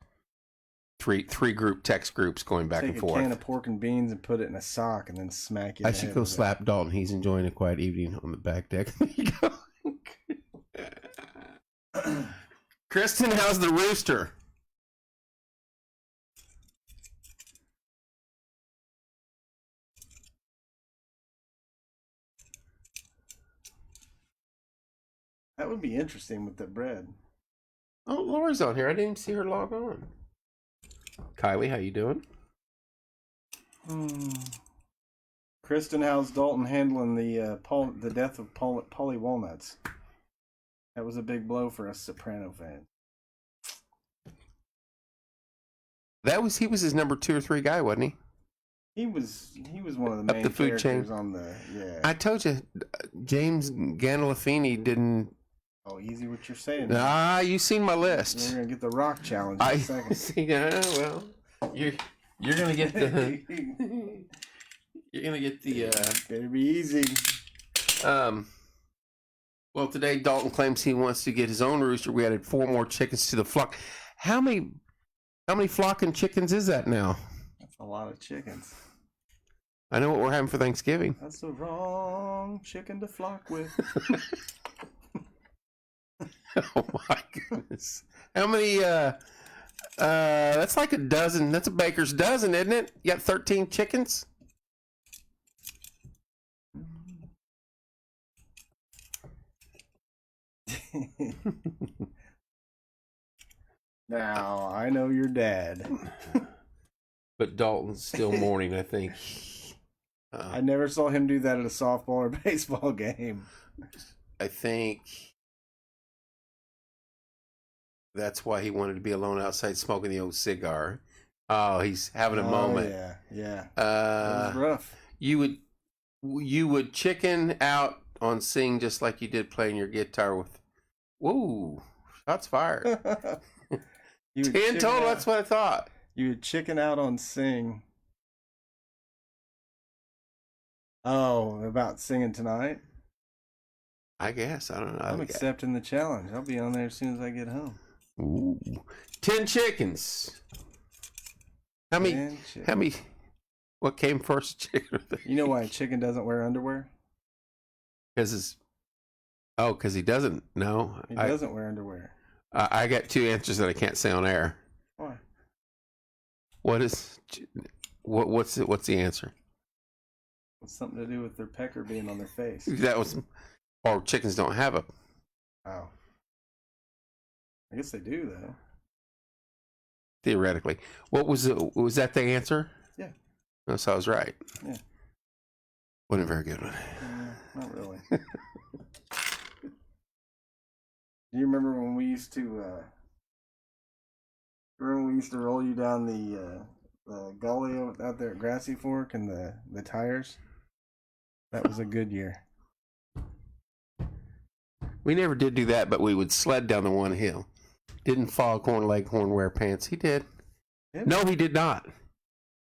[SPEAKER 1] Three text groups going back and forth.
[SPEAKER 2] Take a can of pork and beans and put it in a sock and then smack it.
[SPEAKER 1] I should go slap Dalton. He's enjoying a quiet evening on the back deck. There you go. Kristen, how's the rooster?
[SPEAKER 2] That would be interesting with the bread.
[SPEAKER 1] Oh, Laura's on here. I didn't even see her log on. Kylie, how you doing?
[SPEAKER 2] Kristen, how's Dalton handling the death of Polly Walnuts? That was a big blow for us Soprano fans.
[SPEAKER 1] He was his number 2 or 3 guy, wasn't he?
[SPEAKER 2] He was one of the main
[SPEAKER 1] the food
[SPEAKER 2] characters
[SPEAKER 1] chain.
[SPEAKER 2] on the
[SPEAKER 1] I told you, James Gandolfini didn't.
[SPEAKER 2] Oh, easy what you're saying.
[SPEAKER 1] Ah, you seen my list.
[SPEAKER 2] We're gonna get the rock challenge in a second.
[SPEAKER 1] See. Well, you're gonna get the
[SPEAKER 2] Better be easy.
[SPEAKER 1] Well, today Dalton claims he wants to get his own rooster. We added 4 more chickens to the flock. How many flocking chickens is that now?
[SPEAKER 2] That's a lot of chickens.
[SPEAKER 1] I know what we're having for Thanksgiving.
[SPEAKER 2] That's the wrong chicken to flock with.
[SPEAKER 1] Oh my goodness. How many that's like a dozen. That's a baker's dozen, isn't it? You got 13 chickens?
[SPEAKER 2] Now, I know your dad.
[SPEAKER 1] But Dalton's still mourning, I think.
[SPEAKER 2] I never saw him do that at a softball or baseball game.
[SPEAKER 1] I think that's why he wanted to be alone outside smoking the old cigar. Oh, he's having a moment.
[SPEAKER 2] Yeah. That was rough.
[SPEAKER 1] You would chicken out on sing just like you did playing your guitar with. Whoa, shots fired. 10 total. That's what I thought.
[SPEAKER 2] You would chicken out on sing. Oh, about singing tonight?
[SPEAKER 1] I guess. I don't know.
[SPEAKER 2] I'm accepting the challenge. I'll be on there as soon as I get home.
[SPEAKER 1] Ooh. 10 chickens. How many? What came first, chicken?
[SPEAKER 2] You know why a chicken doesn't wear underwear?
[SPEAKER 1] Because he doesn't. No,
[SPEAKER 2] He doesn't wear underwear.
[SPEAKER 1] I got 2 answers that I can't say on air.
[SPEAKER 2] Why?
[SPEAKER 1] What's the answer?
[SPEAKER 2] It's something to do with their pecker being on their face.
[SPEAKER 1] Or chickens don't have a.
[SPEAKER 2] Oh. I guess they do though.
[SPEAKER 1] Theoretically, was that the answer?
[SPEAKER 2] Yeah.
[SPEAKER 1] No, so I was right.
[SPEAKER 2] Yeah.
[SPEAKER 1] Wasn't a very good one.
[SPEAKER 2] Not really. Do you remember when we used to? Remember when we used to roll you down the gully out there at Grassy Fork and the tires? That was a good year.
[SPEAKER 1] We never did do that, but we would sled down the one hill. Didn't Foghorn Leghorn wear pants? He did. No, he did not.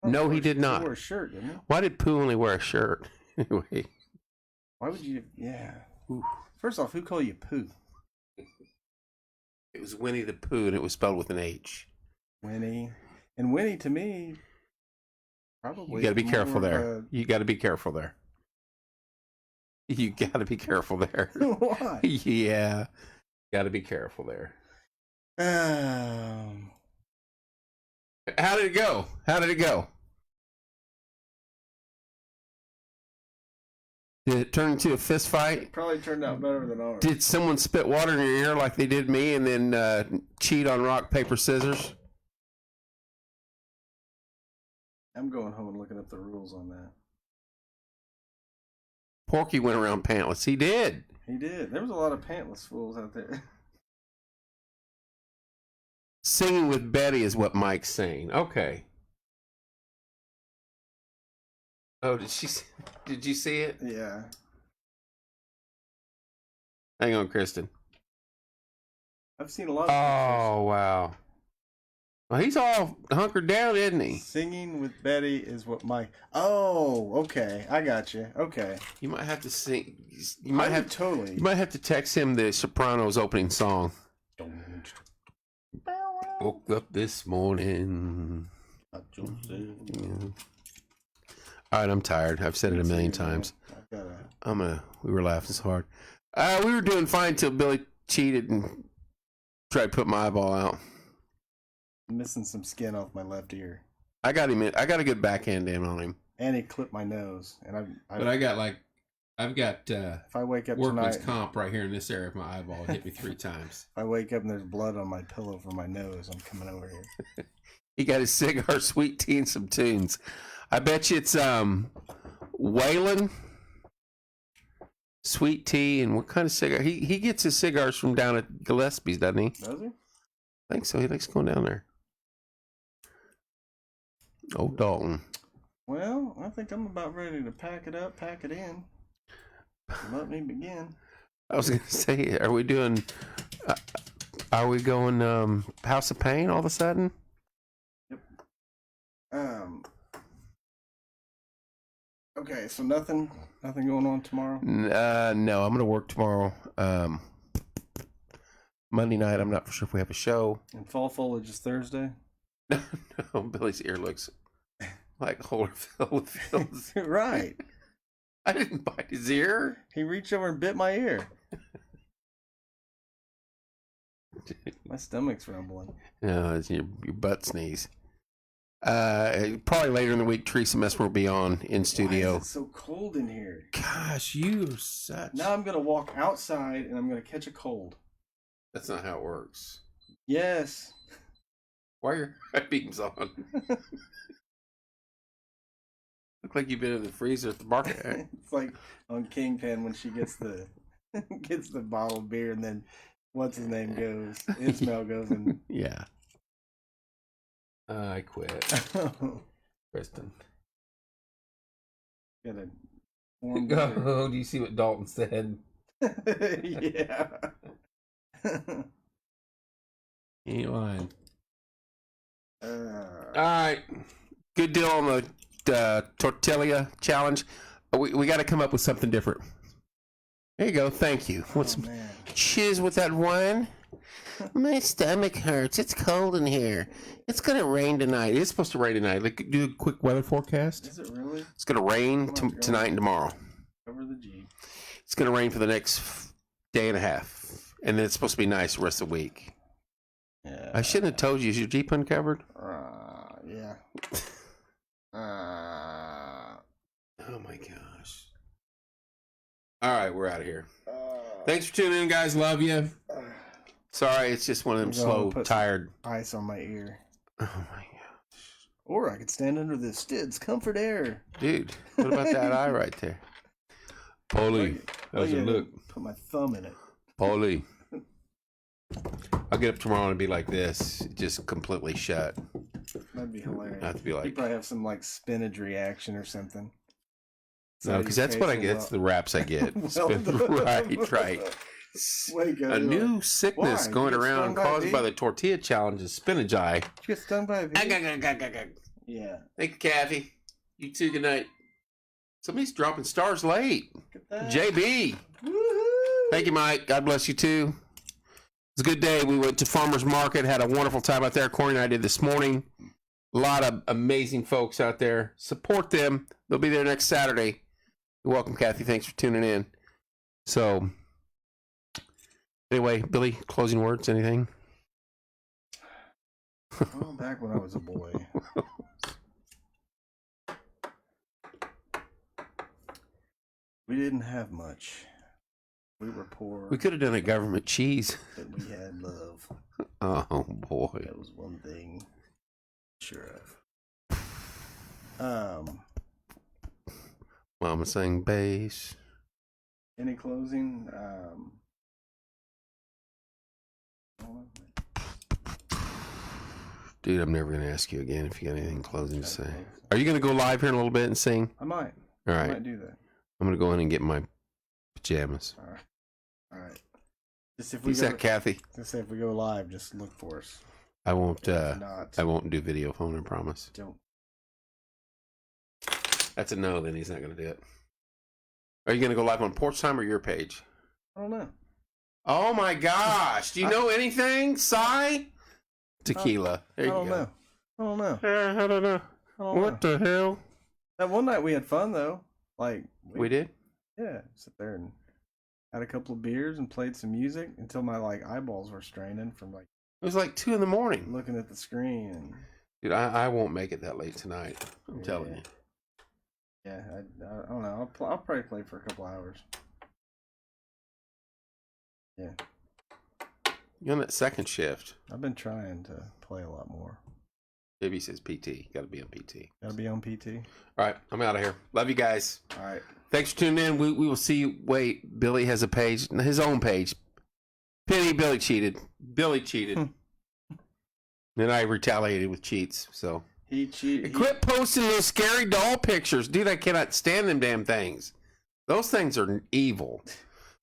[SPEAKER 1] No, he did not.
[SPEAKER 2] He wore a shirt, didn't he?
[SPEAKER 1] Why did Pooh only wear a shirt? Anyway.
[SPEAKER 2] Why would you? Yeah. Ooh. First off, who called you Pooh?
[SPEAKER 1] It was Winnie the Pooh, and it was spelled with an H.
[SPEAKER 2] Winnie. And Winnie, to me, probably.
[SPEAKER 1] You got to be careful there. You got to be careful there. You got to be careful there.
[SPEAKER 2] Why?
[SPEAKER 1] Yeah. Got to be careful there. How did it go? Did it turn into a fist fight?
[SPEAKER 2] It probably turned out better than ours.
[SPEAKER 1] Did someone spit water in your ear like they did me and then cheat on rock, paper, scissors?
[SPEAKER 2] I'm going home and looking up the rules on that.
[SPEAKER 1] Porky went around pantless. He did.
[SPEAKER 2] He did. There was a lot of pantless fools out there.
[SPEAKER 1] Singing with Betty is what Mike's saying. Okay. Oh, did you see it?
[SPEAKER 2] Yeah.
[SPEAKER 1] Hang on, Kristen.
[SPEAKER 2] I've seen a lot of
[SPEAKER 1] Oh, wow. Well, he's all hunkered down, isn't he?
[SPEAKER 2] Singing with Betty is what my... Oh, okay. I got you. Okay.
[SPEAKER 1] You might have to sing.
[SPEAKER 2] You might have totally.
[SPEAKER 1] You might have to text him the Sopranos opening song. Woke up this morning. Yeah. All right, I'm tired. I've said it a million times. We were laughing so hard. We were doing fine till Billy cheated and tried to put my eyeball out.
[SPEAKER 2] I'm missing some skin off my left ear.
[SPEAKER 1] I got a good backhand in on him.
[SPEAKER 2] And he clipped my nose. And
[SPEAKER 1] I've got
[SPEAKER 2] if I wake up
[SPEAKER 1] workman's
[SPEAKER 2] tonight,
[SPEAKER 1] comp right here in this area of my eyeball. It hit me 3 times.
[SPEAKER 2] If I wake up and there's blood on my pillow from my nose, I'm coming over here.
[SPEAKER 1] He got his cigar, sweet tea, and some tunes. I bet you it's Waylon, sweet tea, and what kind of cigar? He gets his cigars from down at Gillespie's, doesn't he?
[SPEAKER 2] Does he?
[SPEAKER 1] I think so. He likes going down there. Old Dalton.
[SPEAKER 2] Well, I think I'm about ready to pack it up, pack it in. Let me begin.
[SPEAKER 1] I was going to say, are we doing... are we going House of Pain all of a sudden?
[SPEAKER 2] Yep. Okay, so nothing going on tomorrow?
[SPEAKER 1] No, I'm going to work tomorrow. Monday night, I'm not for sure if we have a show.
[SPEAKER 2] And fall foliage is Thursday?
[SPEAKER 1] No, Billy's ear looks like a holder filled with fills.
[SPEAKER 2] Right.
[SPEAKER 1] I didn't bite his ear.
[SPEAKER 2] He reached over and bit my ear. My stomach's rumbling.
[SPEAKER 1] No, it's your butt sneeze. Probably later in the week, Teresa Messmer will be on in studio.
[SPEAKER 2] Why is it so cold in here?
[SPEAKER 1] Gosh, you are such...
[SPEAKER 2] Now I'm going to walk outside and I'm going to catch a cold.
[SPEAKER 1] That's not how it works.
[SPEAKER 2] Yes.
[SPEAKER 1] Why are your high beams on? Look like you've been in the freezer at the market.
[SPEAKER 2] It's like on Kingpin when she gets the gets the bottle of beer and then what's his name goes, Ismail goes and
[SPEAKER 1] yeah. I quit. Kristen.
[SPEAKER 2] Got a warm
[SPEAKER 1] Oh, do you see what Dalton said?
[SPEAKER 2] Yeah.
[SPEAKER 1] He ain't lying. All right. Good deal on the Tortilla challenge. We got to come up with something different. There you go. Thank you. Want some cheers with that wine? My stomach hurts. It's cold in here. It's going to rain tonight. It's supposed to rain tonight. Like, do a quick weather forecast.
[SPEAKER 2] Is it really?
[SPEAKER 1] It's going to rain tonight and tomorrow.
[SPEAKER 2] Cover the G.
[SPEAKER 1] It's going to rain for the next day and a half. And then it's supposed to be nice the rest of the week.
[SPEAKER 2] Yeah.
[SPEAKER 1] I shouldn't have told you. Is your Jeep uncovered?
[SPEAKER 2] Yeah.
[SPEAKER 1] Oh my gosh. All right, we're out of here. Thanks for tuning in, guys. Love you. Sorry, it's just one of them slow, tired.
[SPEAKER 2] Ice on my ear.
[SPEAKER 1] Oh my gosh.
[SPEAKER 2] Or I could stand under the Stids Comfort Air.
[SPEAKER 1] Dude, what about that eye right there? Paulie, how's it look?
[SPEAKER 2] Put my thumb in it.
[SPEAKER 1] Paulie. I'll get up tomorrow and be like this, just completely shut.
[SPEAKER 2] That'd be hilarious.
[SPEAKER 1] I have to be like...
[SPEAKER 2] You'd probably have some like spinach reaction or something.
[SPEAKER 1] No, because that's what I get. That's the raps I get. Right. A new sickness going around caused by the tortilla challenge is spinach eye.
[SPEAKER 2] Did you get stung by a bee? Yeah.
[SPEAKER 1] Thank you, Kathy. You too. Good night. Somebody's dropping stars late. JB.
[SPEAKER 2] Woo-hoo.
[SPEAKER 1] Thank you, Mike. God bless you too. It's a good day. We went to farmers market, had a wonderful time out there. Corey and I did this morning. A lot of amazing folks out there. Support them. They'll be there next Saturday. You're welcome, Kathy. Thanks for tuning in. So, anyway, Billy, closing words, anything?
[SPEAKER 2] Well, back when I was a boy. We didn't have much. We were poor.
[SPEAKER 1] We could have done a government cheese.
[SPEAKER 2] But we had love.
[SPEAKER 1] Oh, boy.
[SPEAKER 2] That was one thing. Sure of.
[SPEAKER 1] Mama sang bass.
[SPEAKER 2] Any closing?
[SPEAKER 1] Dude, I'm never going to ask you again if you got anything closing to say. Are you going to go live here in a little bit and sing?
[SPEAKER 2] I might.
[SPEAKER 1] All right.
[SPEAKER 2] I might do that.
[SPEAKER 1] I'm going to go in and get my pajamas.
[SPEAKER 2] All right. Just if
[SPEAKER 1] Who's that, Kathy?
[SPEAKER 2] Just say if we go live, just look for us.
[SPEAKER 1] I won't.
[SPEAKER 2] Not,
[SPEAKER 1] I won't do video phone. I promise.
[SPEAKER 2] Don't.
[SPEAKER 1] That's a no. Then he's not going to do it. Are you going to go live on Porch Time or your page?
[SPEAKER 2] I don't know.
[SPEAKER 1] Oh my gosh! Do you know anything? Psy? Tequila. There you go.
[SPEAKER 2] I don't know.
[SPEAKER 1] I don't know. What the hell?
[SPEAKER 2] That one night we had fun though. Like
[SPEAKER 1] we did.
[SPEAKER 2] Yeah, sit there and had a couple of beers and played some music until my eyeballs were straining from
[SPEAKER 1] It was like 2 a.m.
[SPEAKER 2] looking at the screen. And
[SPEAKER 1] dude, I won't make it that late tonight. I'm telling you.
[SPEAKER 2] Yeah, I don't know. I'll probably play for a couple hours. Yeah.
[SPEAKER 1] You're on that second shift.
[SPEAKER 2] I've been trying to play a lot more.
[SPEAKER 1] JB says PT. Got to be on PT.
[SPEAKER 2] Got to be on PT.
[SPEAKER 1] All right, I'm out of here. Love you guys.
[SPEAKER 2] All right.
[SPEAKER 1] Thanks for tuning in. We will see you. Wait, Billy has a page, his own page. Penny, Billy cheated. Billy cheated. Then I retaliated with cheats. So
[SPEAKER 2] he cheated.
[SPEAKER 1] Quit posting those scary doll pictures, dude. I cannot stand them damn things. Those things are evil.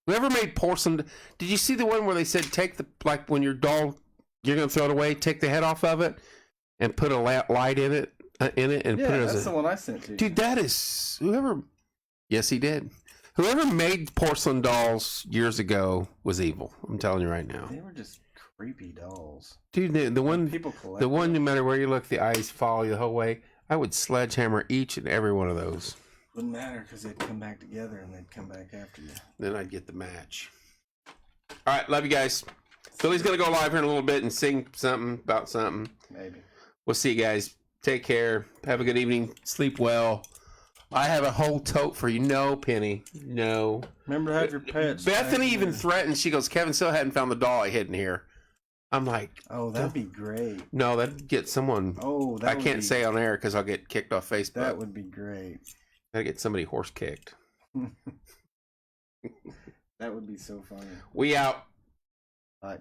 [SPEAKER 1] Whoever made porcelain? Did you see the one where they said take the when your doll, you're gonna throw it away, take the head off of it, and put a light in it, and put it as
[SPEAKER 2] that's the one I sent to you.
[SPEAKER 1] Dude, that is whoever. Yes, he did. Whoever made porcelain dolls years ago was evil. I'm telling you right now.
[SPEAKER 2] They were just creepy dolls.
[SPEAKER 1] Dude, the one
[SPEAKER 2] people collect
[SPEAKER 1] the one, no matter where you look, the eyes follow you the whole way. I would sledgehammer each and every one of those.
[SPEAKER 2] Wouldn't matter because they'd come back together and they'd come back after you.
[SPEAKER 1] Then I'd get the match. All right, love you guys. Billy's gonna go live here in a little bit and sing something about something.
[SPEAKER 2] Maybe.
[SPEAKER 1] We'll see you guys. Take care. Have a good evening. Sleep well. I have a whole tote for you. No, Penny. No.
[SPEAKER 2] Remember to have your pets.
[SPEAKER 1] Bethany even threatened. She goes, Kevin still hadn't found the doll I hid in here. I'm like,
[SPEAKER 2] oh, that'd be great.
[SPEAKER 1] No, that'd get someone.
[SPEAKER 2] Oh, that
[SPEAKER 1] I can't say on air because I'll get kicked off Facebook.
[SPEAKER 2] That would be great.
[SPEAKER 1] Gotta get somebody horse kicked.
[SPEAKER 2] That would be so funny.
[SPEAKER 1] We out.
[SPEAKER 2] Bye.